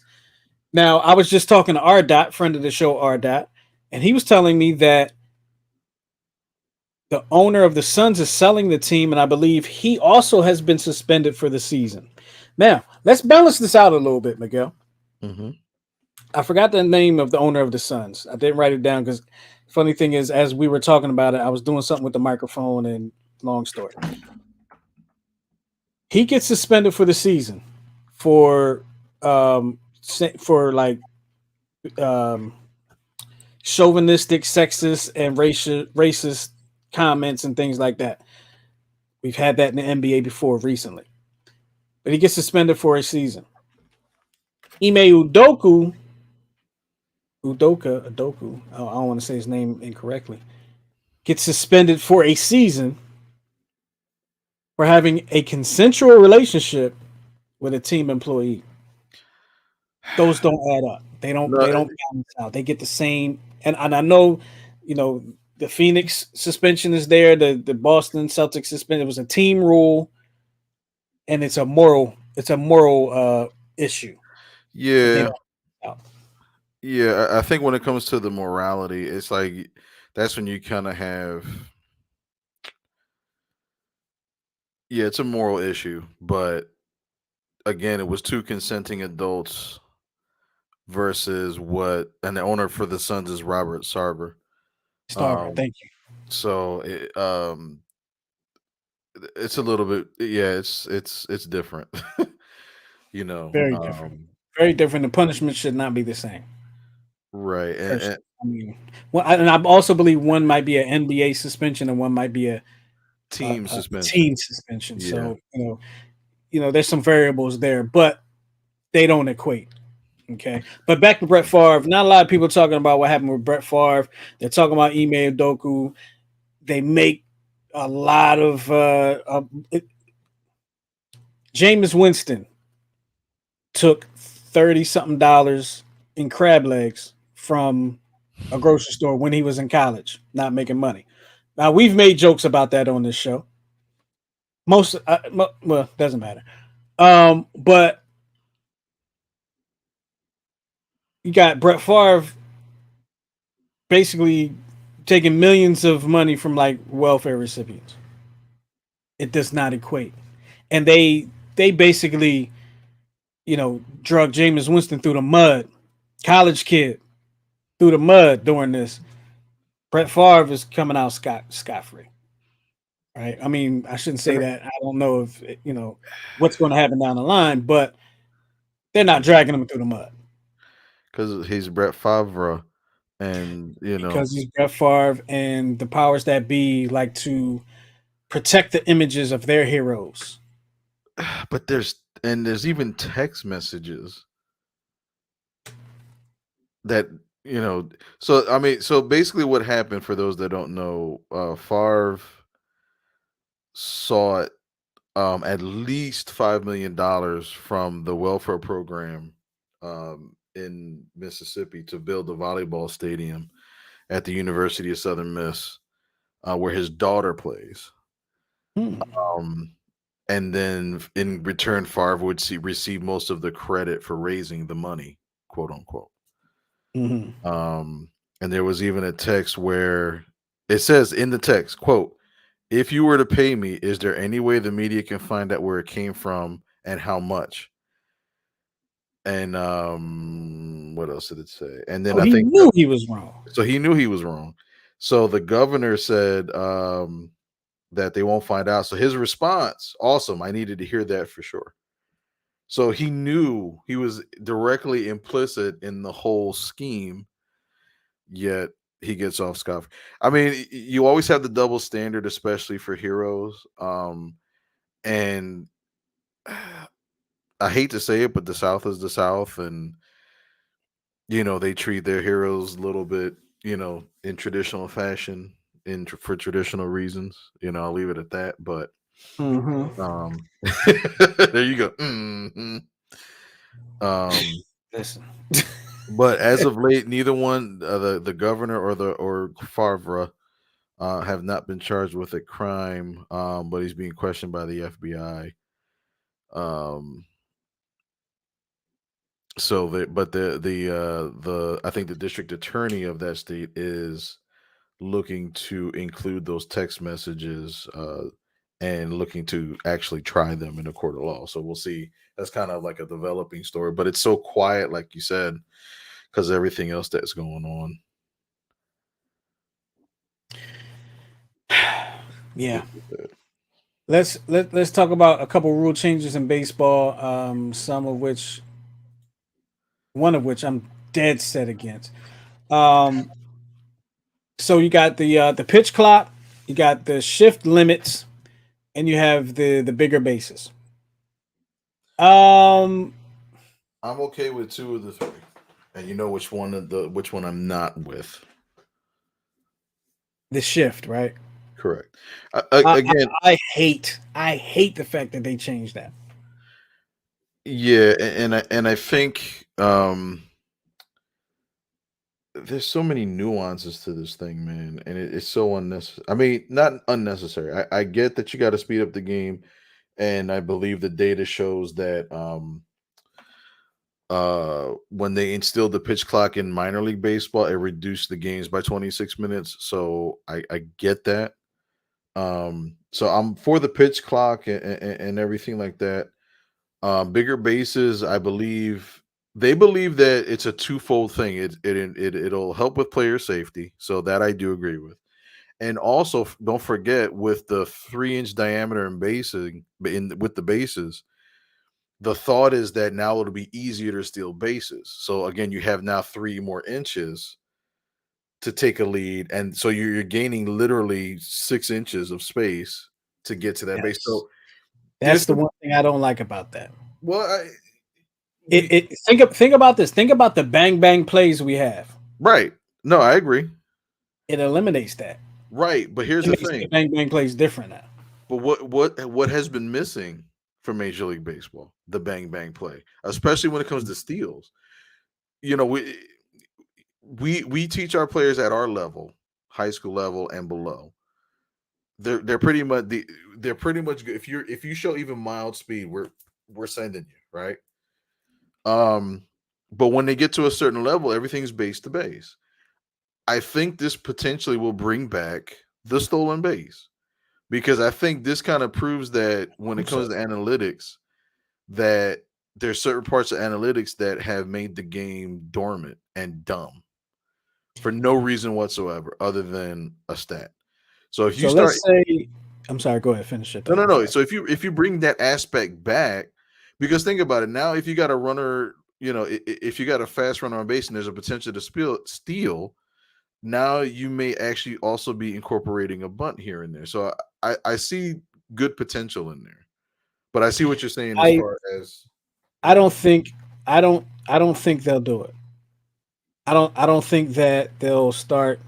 Now, I was just talking to R. Dot, friend of the show, R. Dot, and he was telling me that the owner of the Suns is selling the team, and I believe he also has been suspended for the season. Now, let's balance this out a little bit, Miguel. Hmm. I forgot the name of the owner of the Suns. I didn't write it down because funny thing is, as we were talking about it, I was doing something with the microphone, and long story. He gets suspended for the season for like um, chauvinistic, sexist, and racist comments and things like that. We've had that in the NBA before recently, but he gets suspended for a season. Ime Udoka, I don't want to say his name incorrectly, gets suspended for a season for having a consensual relationship with a team employee. Those don't add up. They don't. No, They don't balance out. They get the same. And I know, the Phoenix suspension is there. The Boston Celtics suspension. It was a team rule, and it's a moral issue, but they yeah, don't out. yeah. I think when it comes to the morality, it's like that's when you kind of have, yeah, it's a moral issue. But again, it was two consenting adults versus what, and the owner for the Suns is Robert Sarver. Starver, Um, thank you. so it's a little bit, yeah, it's different. you know, Very different. Very different. The punishment should not be the same. right. And Personally, I mean, well, and I also believe one might be an NBA suspension and one might be team a suspension. team suspension. Yeah. So there's some variables there, but they don't equate. Okay, but back to Brett Favre. Not a lot of people talking about what happened with Brett Favre. They're talking about Ime Udoka. They make a lot of Jameis Winston took 30 something dollars in crab legs from a grocery store when he was in college, not making money. Now we've made jokes about that on this show. Most well, doesn't matter. But you got Brett Favre basically taking millions of money from like welfare recipients. It does not equate, and they basically drug Jameis Winston through the mud, college kid through the mud during this. Brett Favre is coming out scot free. Right? I mean, I shouldn't say that. I don't know if what's going to happen down the line, but they're not dragging him through the mud Because he's Brett Favre, and because he's Brett Favre, and the powers that be like to protect the images of their heroes. but there's even text messages that you know. So I mean, so basically, what happened for those that don't know, Favre sought at least $5 million from the welfare program in Mississippi to build a volleyball stadium at the University of Southern Miss, where his daughter plays. Hmm. Um, and then in return, Favre would receive most of the credit for raising the money, quote unquote. Hmm. Um, and there was even a text where it says in the text, quote, "If you were to pay me, is there any way the media can find out where it came from and how much?" And what else did it say? And then So I he think knew he was wrong. so he knew he was wrong. So the governor said that they won't find out. So his response, awesome. I needed to hear that for sure. So he knew he was directly implicit in the whole scheme, yet he gets off scot. I mean, you always have the double standard, especially for heroes. And I hate to say it, but the South is the South, and they treat their heroes a little bit, in traditional fashion, for traditional reasons. I'll leave it at that. But Hmm. um, there you go. Um, Listen, but as of late, neither one, the governor or Favre, have not been charged with a crime. But he's being questioned by the FBI. Um, so but the I think the district attorney of that state is looking to include those text messages, and looking to actually try them in a court of law. So we'll see. That's kind of like a developing story, but it's so quiet, like you said, because everything else that's going on. yeah. Let's talk about a couple rule changes in baseball. Some of which, one of which, I'm dead set against. Um, so you got the pitch clock, you got the shift limits, and you have the bigger bases. Um, I'm okay with two of the three, and you know which one I'm not with. the shift, right? Correct. I, I, Again, I hate the fact that they changed that. yeah, and I think there's so many nuances to this thing, man, and it's so unnecessary. I mean, not unnecessary. I get that you got to speed up the game, and I believe the data shows that when they instilled the pitch clock in minor league baseball, it reduced the games by 26 minutes. So I get that. So I'm for the pitch clock and everything like that. Bigger bases, I believe they believe that it's a twofold thing. It'll help with player safety, so that I do agree with, And also, don't forget with the 3-inch diameter and with the bases, the thought is that now it'll be easier to steal bases. So again, you have now 3 more inches to take a lead, and so you're gaining literally 6 inches of space to get to that base. Yes. So That's there's the some, one thing I don't like about that. well, It, we it think about this. Think about the bang bang plays we have. right. No, I agree. It eliminates that. Right, but here's It the makes the thing. bang bang plays different now. But what has been missing from Major League Baseball? The bang bang play, especially when it comes to steals. You know, we teach our players at our level, high school level and below. They're pretty much they're pretty much good. If you show even mild speed, we're sending you, right? Um, but when they get to a certain level, everything's base to base. I think this potentially will bring back the stolen base because I think this kind of proves that when it Hope so. comes to analytics, that there's certain parts of analytics that have made the game dormant and dumb for no reason whatsoever other than a stat. So if you So start let's say, I'm sorry. Go ahead. Finish your no, thought. no, I'm no. sorry. So if you bring that aspect back, because think about it now, if you got a runner, if you got a fast runner on base and there's a potential to steal, now you may actually also be incorporating a bunt here and there. So I see good potential in there, but I see what you're saying as I far as I don't think I don't think they'll do it. I don't think that they'll start.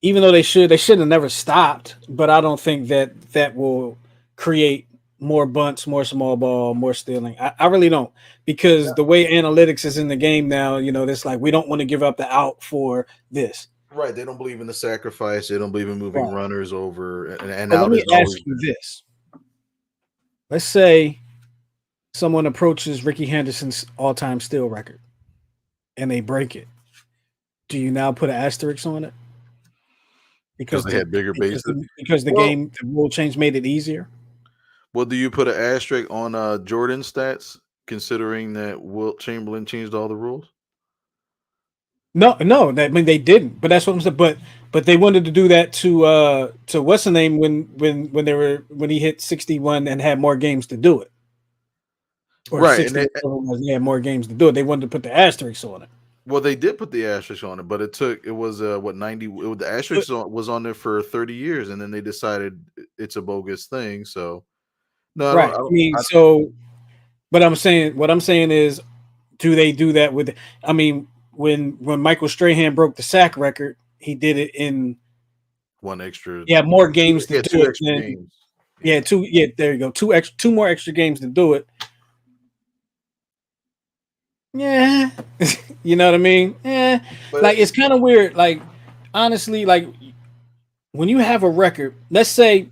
Even though they should have never stopped. But I don't think that will create more bunts, more small ball, more stealing. I really don't, because the way analytics is in the game now, it's like we don't want to give up the out for this. right. They don't believe in the sacrifice. They don't believe in moving Right. runners over, and But let out me is ask always you this: let's say someone approaches Ricky Henderson's all-time steal record and they break it. Do you now put an asterisk on it because because they had bigger bases. the Well, game, the rule change made it easier? well, do you put an asterisk on Jordan stats, considering that Wilt Chamberlain changed all the rules? No, no, I mean they didn't. But that's what I'm saying. But they wanted to do that to what's the name when they were when he hit 61 and had more games to do it, or Right, and 60 he had more games to do it. They wanted to put the asterisk on it. well, they did put the asterisk on it, but it was what 90. The But, asterisk was on there for 30 years, and then they decided it's a bogus thing. So no, I don't. right. I I don't. mean, so but I'm saying what I'm saying is, do they do that with? I mean, when Michael Strahan broke the sack record, he did it in One extra, yeah more games to yeah, do two it extra than games. yeah Yeah, two yeah there you go two more extra games to do it. Yeah, you know what I mean? Yeah, but like it's kind of weird. Like honestly, like when you have a record, let's say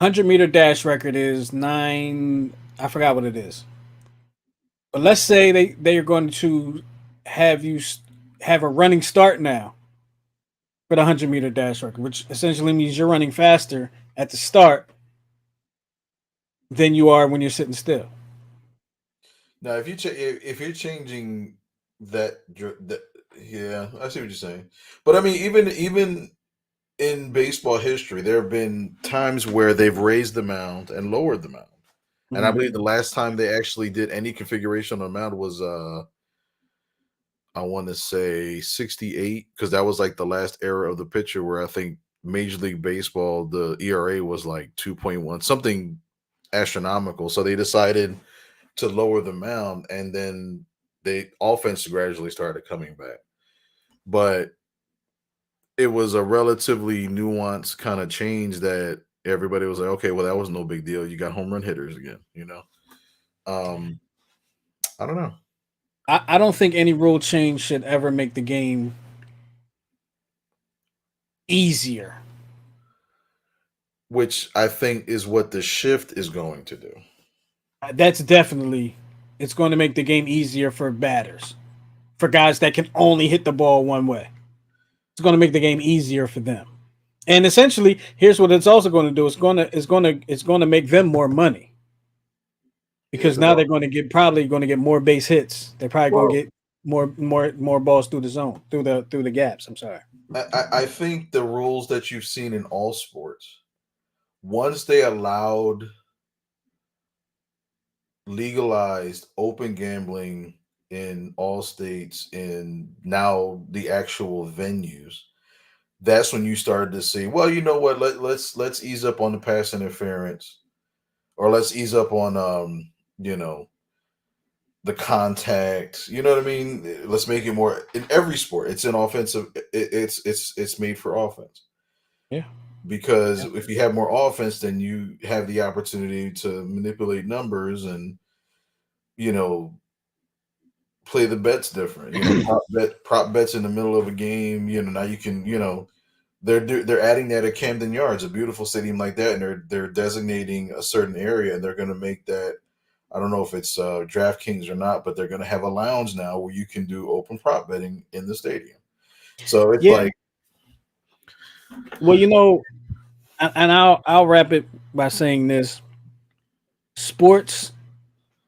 100-meter dash record is nine. I forgot what it is, but let's say they are going to have you have a running start now for the 100-meter dash record, which essentially means you're running faster at the start than you are when you're sitting still. now if you're changing that, yeah, I see what you're saying. But I mean, even in baseball history, there have been times where they've raised the mound and lowered the mound. And I Mhm. believe the last time they actually did any configuration on the mound was I want to say 68, because that was like the last era of the pitcher where I think Major League Baseball, the ERA was like 2.1, something astronomical. So they decided to lower the mound, and then the offense gradually started coming back. But it was a relatively nuanced kind of change that everybody was like, okay, well, that was no big deal. You got home run hitters again. Um, I don't know. I don't think any rule change should ever make the game easier. Which I think is what the shift is going to do. That's definitely it's going to make the game easier for batters, for guys that can only hit the ball one way. It's going to make the game easier for them. And essentially, here's what it's also going to do. It's going to make them more money Yeah, because now they're going to get probably going to get more base hits. They're probably going to well, get. more balls through the zone, through the gaps. I'm sorry. I think the rules that you've seen in all sports, once they allowed legalized open gambling in all states and now the actual venues, that's when you started to see, well, you know what, let's ease up on the pass interference, or let's ease up on you know, the contact, you know what I mean? Let's make it more in every sport. It's an offensive, it's made for offense, Yeah. because Yeah. if you have more offense, then you have the opportunity to manipulate numbers and, you know, play the bets different. You know, prop bets in the middle of a game. You know, now you can, you know, they're adding that at Camden Yards, a beautiful stadium like that, and they're designating a certain area, and they're going to make that. I don't know if it's DraftKings or not, but they're going to have a lounge now where you can do open prop betting in the stadium. So it's Yeah. like, Well, and I'll wrap it by saying this: sports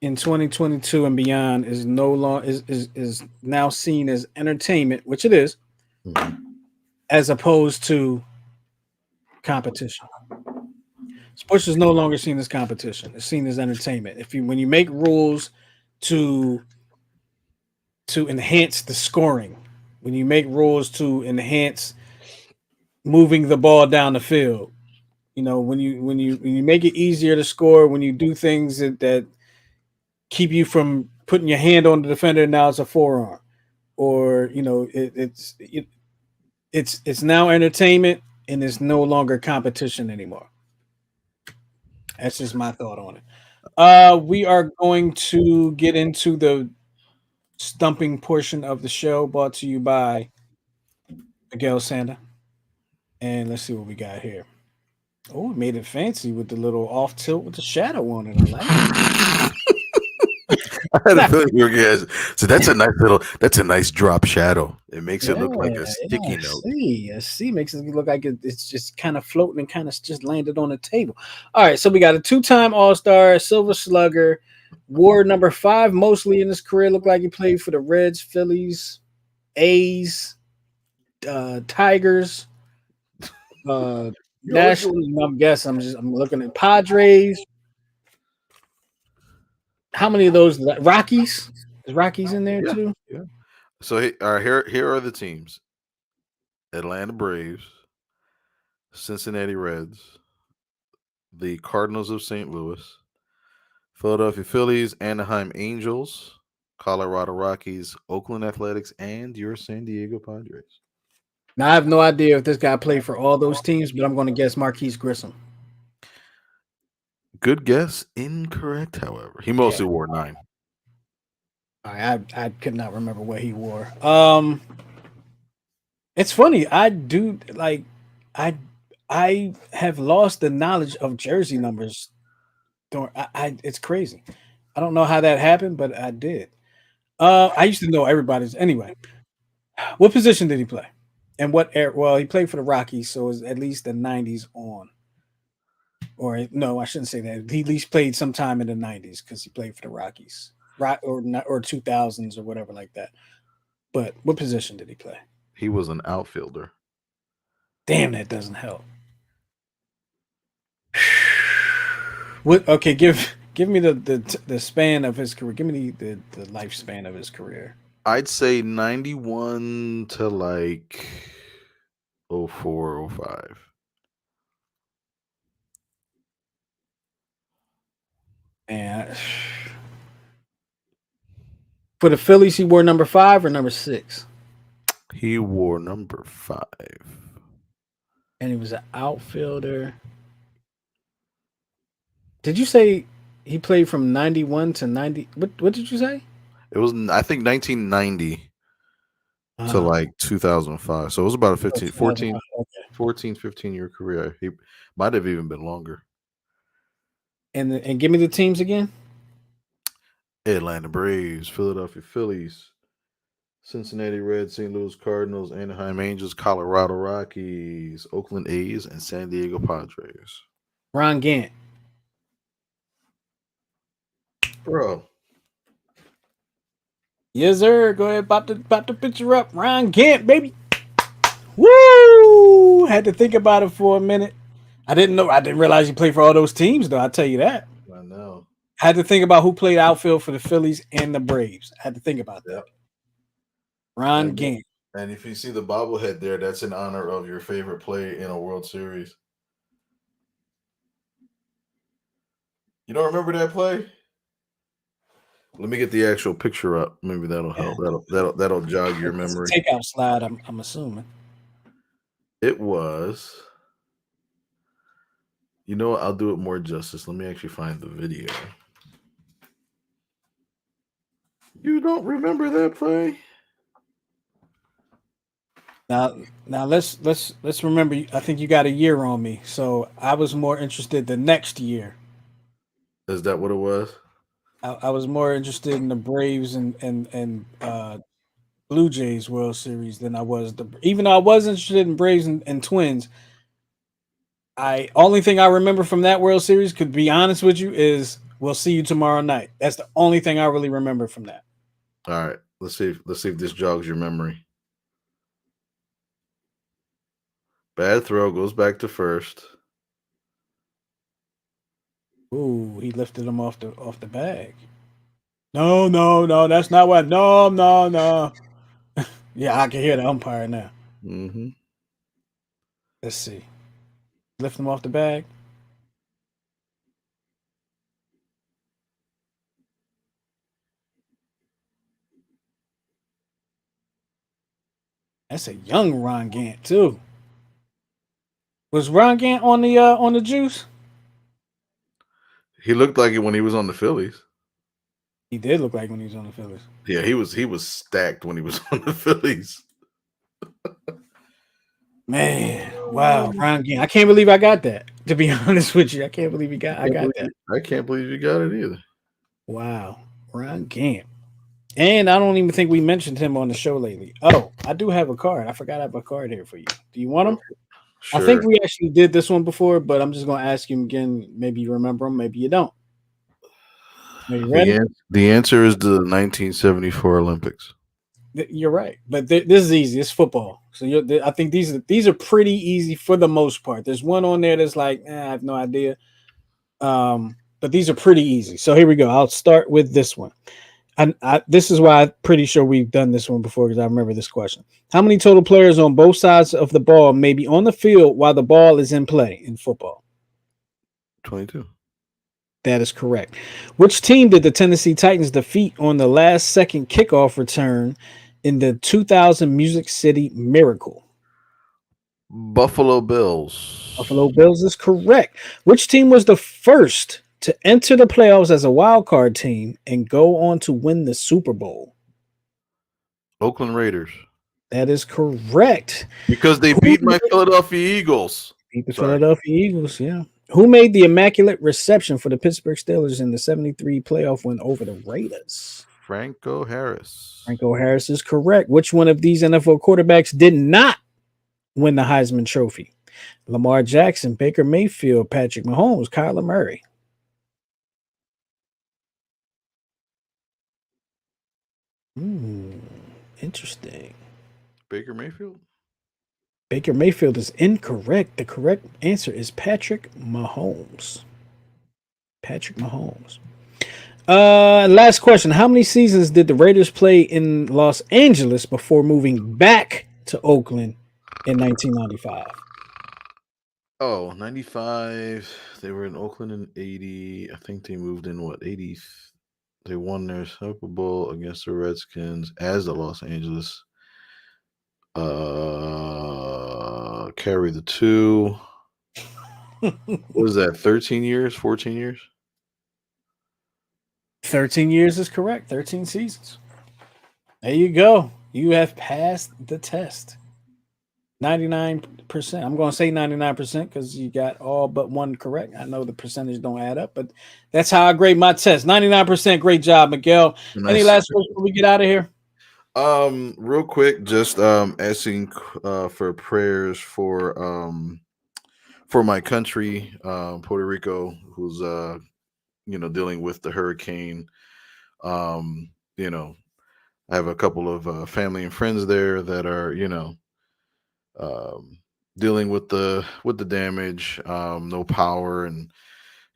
in 2022 and beyond is no long is now seen as entertainment, which it is, Mhm. as opposed to competition. Sports is no longer seen as competition; it's seen as entertainment. If you when you make rules to enhance the scoring, when you make rules to enhance moving the ball down the field, when you make it easier to score, when you do things that keep you from putting your hand on the defender, now it's a forearm, or it's now entertainment and it's no longer competition anymore. That's just my thought on it. We are going to get into the stumping portion of the show, brought to you by Miguel Sanda. And let's see what we got here. Oh, it made it fancy with the little off tilt with the shadow on it. I like it. I had a feeling you were going. So that's a nice drop shadow. It makes it Yeah, look like a yeah, sticky note. I see. Makes it look like it's just kind of floating and kind of just landed on the table. All right, so we got a two-time All-Star, Silver Slugger, War number 5, mostly in his career. Looked like he played for the Reds, Phillies, A's, Tigers, uh, You always go. Nationals. I'm guessing. I'm looking at Padres. How many of those? Rockies? Is Rockies in there Yeah, too? yeah. So here are the teams: Atlanta Braves, Cincinnati Reds, the Cardinals of St. Louis, Philadelphia Phillies, Anaheim Angels, Colorado Rockies, Oakland Athletics, and your San Diego Padres. Now I have no idea if this guy played for all those teams, but I'm going to guess Marquise Grissom. Good guess. Incorrect, however. He Yeah. mostly wore nine. I could not remember what he wore. It's funny. I do like I I have lost the knowledge of jersey numbers. It's crazy. I don't know how that happened, but I did. I used to know everybody's anyway. What position did he play? And what air? Well, he played for the Rockies, so it's at least the '90s on. Or no, I shouldn't say that. He at least played sometime in the '90s because he played for the Rockies, right? Or not, or 2000s or whatever like that. But what position did he play? He was an outfielder. Damn, that doesn't help. What? Okay, give me the span of his career. Give me the lifespan of his career. I'd say 91 to like 04, 05. And for the Phillies, he wore number 5 or number 6, He wore number 5. and he was an outfielder. Did you say he played from 91 to 90? What did you say? It was, I think, 1990 to Uh, like 2005. So it was about a oh, 15, 14, 2005. Okay. 14, 15 year career. He might have even been longer. And give me the teams again. Atlanta Braves, Philadelphia Phillies, Cincinnati Reds, St. Louis Cardinals, Anaheim Angels, Colorado Rockies, Oakland A's, and San Diego Padres. Ron Gant. Bro, Yes, sir. Go ahead, pop the picture up. Ryan Gant, baby. Woo! Had to think about it for a minute. I didn't know. I didn't realize you played for all those teams, though. I'll tell you that. I know. Had to think about who played outfield for the Phillies and the Braves. Had to think about that. Yep. Ron And Gant. and if you see the bobblehead there, that's in honor of your favorite play in a World Series. You don't remember that play? Let me get the actual picture up. Maybe that'll Yeah. help. That'll jog your It's a memory. takeout slide, I'm assuming. It was. You know what? I'll do it more justice. Let me actually find the video. You don't remember that play? Now, now let's remember. I think you got a year on me, so I was more interested the next year. Is that what it was? I was more interested in the Braves and Blue Jays World Series than I was the. Even though I was interested in Braves and Twins, I only thing I remember from that World Series, could be honest with you, is we'll see you tomorrow night. That's the only thing I really remember from that. All right. Let's see if this jogs your memory. Bad throw goes back to first. Ooh, he lifted him off the bag. No, no, no, that's not what. No, no, no. Yeah, I can hear the umpire now. Mm-hmm. Let's see. Lift him off the bag. That's a young Ron Gant too. Was Ron Gant on the juice? He looked like it when he was on the Phillies. He did look like when he was on the Phillies. Yeah, he was stacked when he was on the Phillies. Man, wow, Ron Gant. I can't believe I got that. To be honest with you, I can't believe I Can't got believe that. I can't believe you got it either. Wow, Ron Gant. And I don't even think we mentioned him on the show lately. Oh, I do have a card. I forgot I have a card here for you. Do you want him? Okay, I think sure. we actually did this one before, but I'm just going to ask you again. Maybe you remember him, maybe you don't. Are you ready? The answer is the 1974 Olympics. You're right, but this is easy. It's football, so I think these are pretty easy for the most part. There's one on there that's like I have no idea, but these are pretty easy. So here we go. I'll start with this one. This is why I'm pretty sure we've done this one before because I remember this question. How many total players on both sides of the ball may be on the field while the ball is in play in football? 22. That is correct. Which team did the Tennessee Titans defeat on the last second kickoff return in the 2000 Music City Miracle? Buffalo Bills. Buffalo Bills is correct. Which team was the first to enter the playoffs as a wild card team and go on to win the Super Bowl? Oakland Raiders. That is correct. Because they Who beat my Philadelphia Eagles. beat the Sorry. Philadelphia Eagles? Yeah. Who made the immaculate reception for the Pittsburgh Steelers in the 73 playoff win over the Raiders? Franco Harris. Franco Harris is correct. Which one of these NFL quarterbacks did not win the Heisman Trophy? Lamar Jackson, Baker Mayfield, Patrick Mahomes, Kyler Murray. Hmm, interesting. Baker Mayfield. Baker Mayfield is incorrect. The correct answer is Patrick Mahomes. Patrick Mahomes. Last question. How many seasons did the Raiders play in Los Angeles before moving back to Oakland in 1995? Oh, 95. They were in Oakland in 80. I think they moved in what, 80? They won their Super Bowl against the Redskins as the Los Angeles. Carry the two. What was that? 13 years? 14 years? 13 years is correct. 13 seasons. There you go. You have passed the test. 99%. I'm going to say 99% because you got all but one correct. I know the percentage don't add up, but that's how I grade my test. 99%. Great job, Miguel. Any Nice. last words before we get out of here? Real quick, just asking for prayers for my country, Puerto Rico, who's dealing with the hurricane. You know, I have a couple of family and friends there that are, um, dealing with the damage. No power, and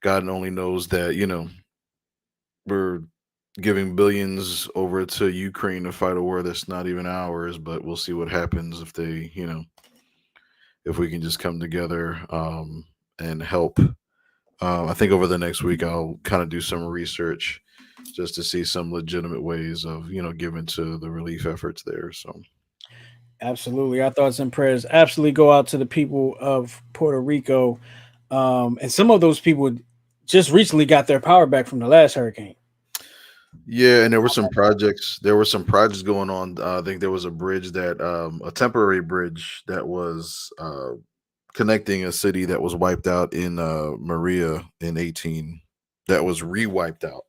God only knows that we're giving billions over to Ukraine to fight a war that's not even ours. But we'll see what happens if they, if we can just come together and help. I think over the next week I'll kind of do some research just to see some legitimate ways of giving to the relief efforts there. So Absolutely. Our thoughts and prayers absolutely go out to the people of Puerto Rico. And some of those people just recently got their power back from the last hurricane. yeah, and there were some projects. There were some projects going on. I think there was a bridge that, a temporary bridge that was connecting a city that was wiped out in Maria in 18. That was re-wiped out.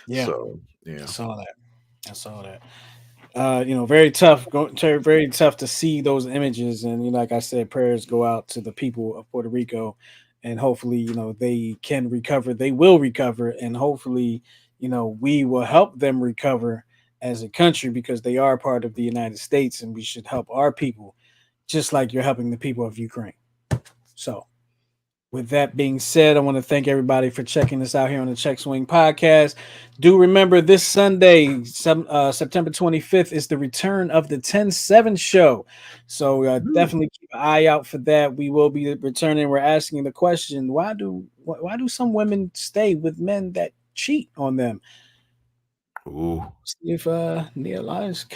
Yeah, So I yeah. saw that. I saw that. Very tough. Very tough to see those images, and like I said, prayers go out to the people of Puerto Rico, and hopefully, they can recover. They will recover, and hopefully, we will help them recover as a country because they are part of the United States, and we should help our people, just like you're helping the people of Ukraine. So, with that being said, I want to thank everybody for checking us out here on the Check Swing podcast. Do remember this Sunday, September 25th, is the return of the 10-7 show. So Woo. definitely keep an eye out for that. We will be returning. We're asking the question, why do some women stay with men that cheat on them? Ooh. See if Neil Lyons,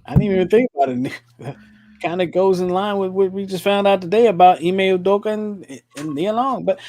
I didn't even think about it. Kind of goes in line with what we just found out today about Ime Udoka and Neil Long. But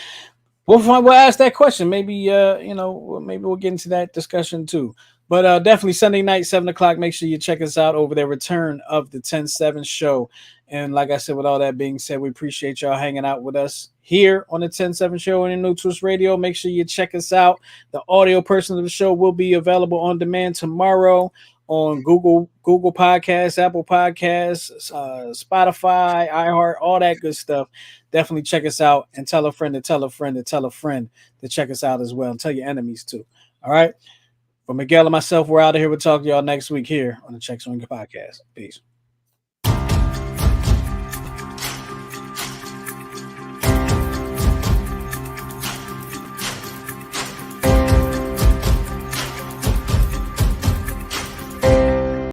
we'll ask that question. Maybe maybe we'll get into that discussion too. But definitely Sunday night, 7 o'clock. Make sure you check us out over the return of the 10-7 show. And like I said, with all that being said, we appreciate y'all hanging out with us here on the 10-7 show and in New Twist Radio. Make sure you check us out. The audio portion of the show will be available on demand tomorrow on Google Podcasts, Apple Podcasts, Spotify, iHeart, all that good stuff. Definitely check us out and tell a friend to tell a friend to tell a friend to check us out as well and tell your enemies too. All right. For Miguel and myself, we're out of here. We'll talk to y'all next week here on the Check Swing Podcast. Peace.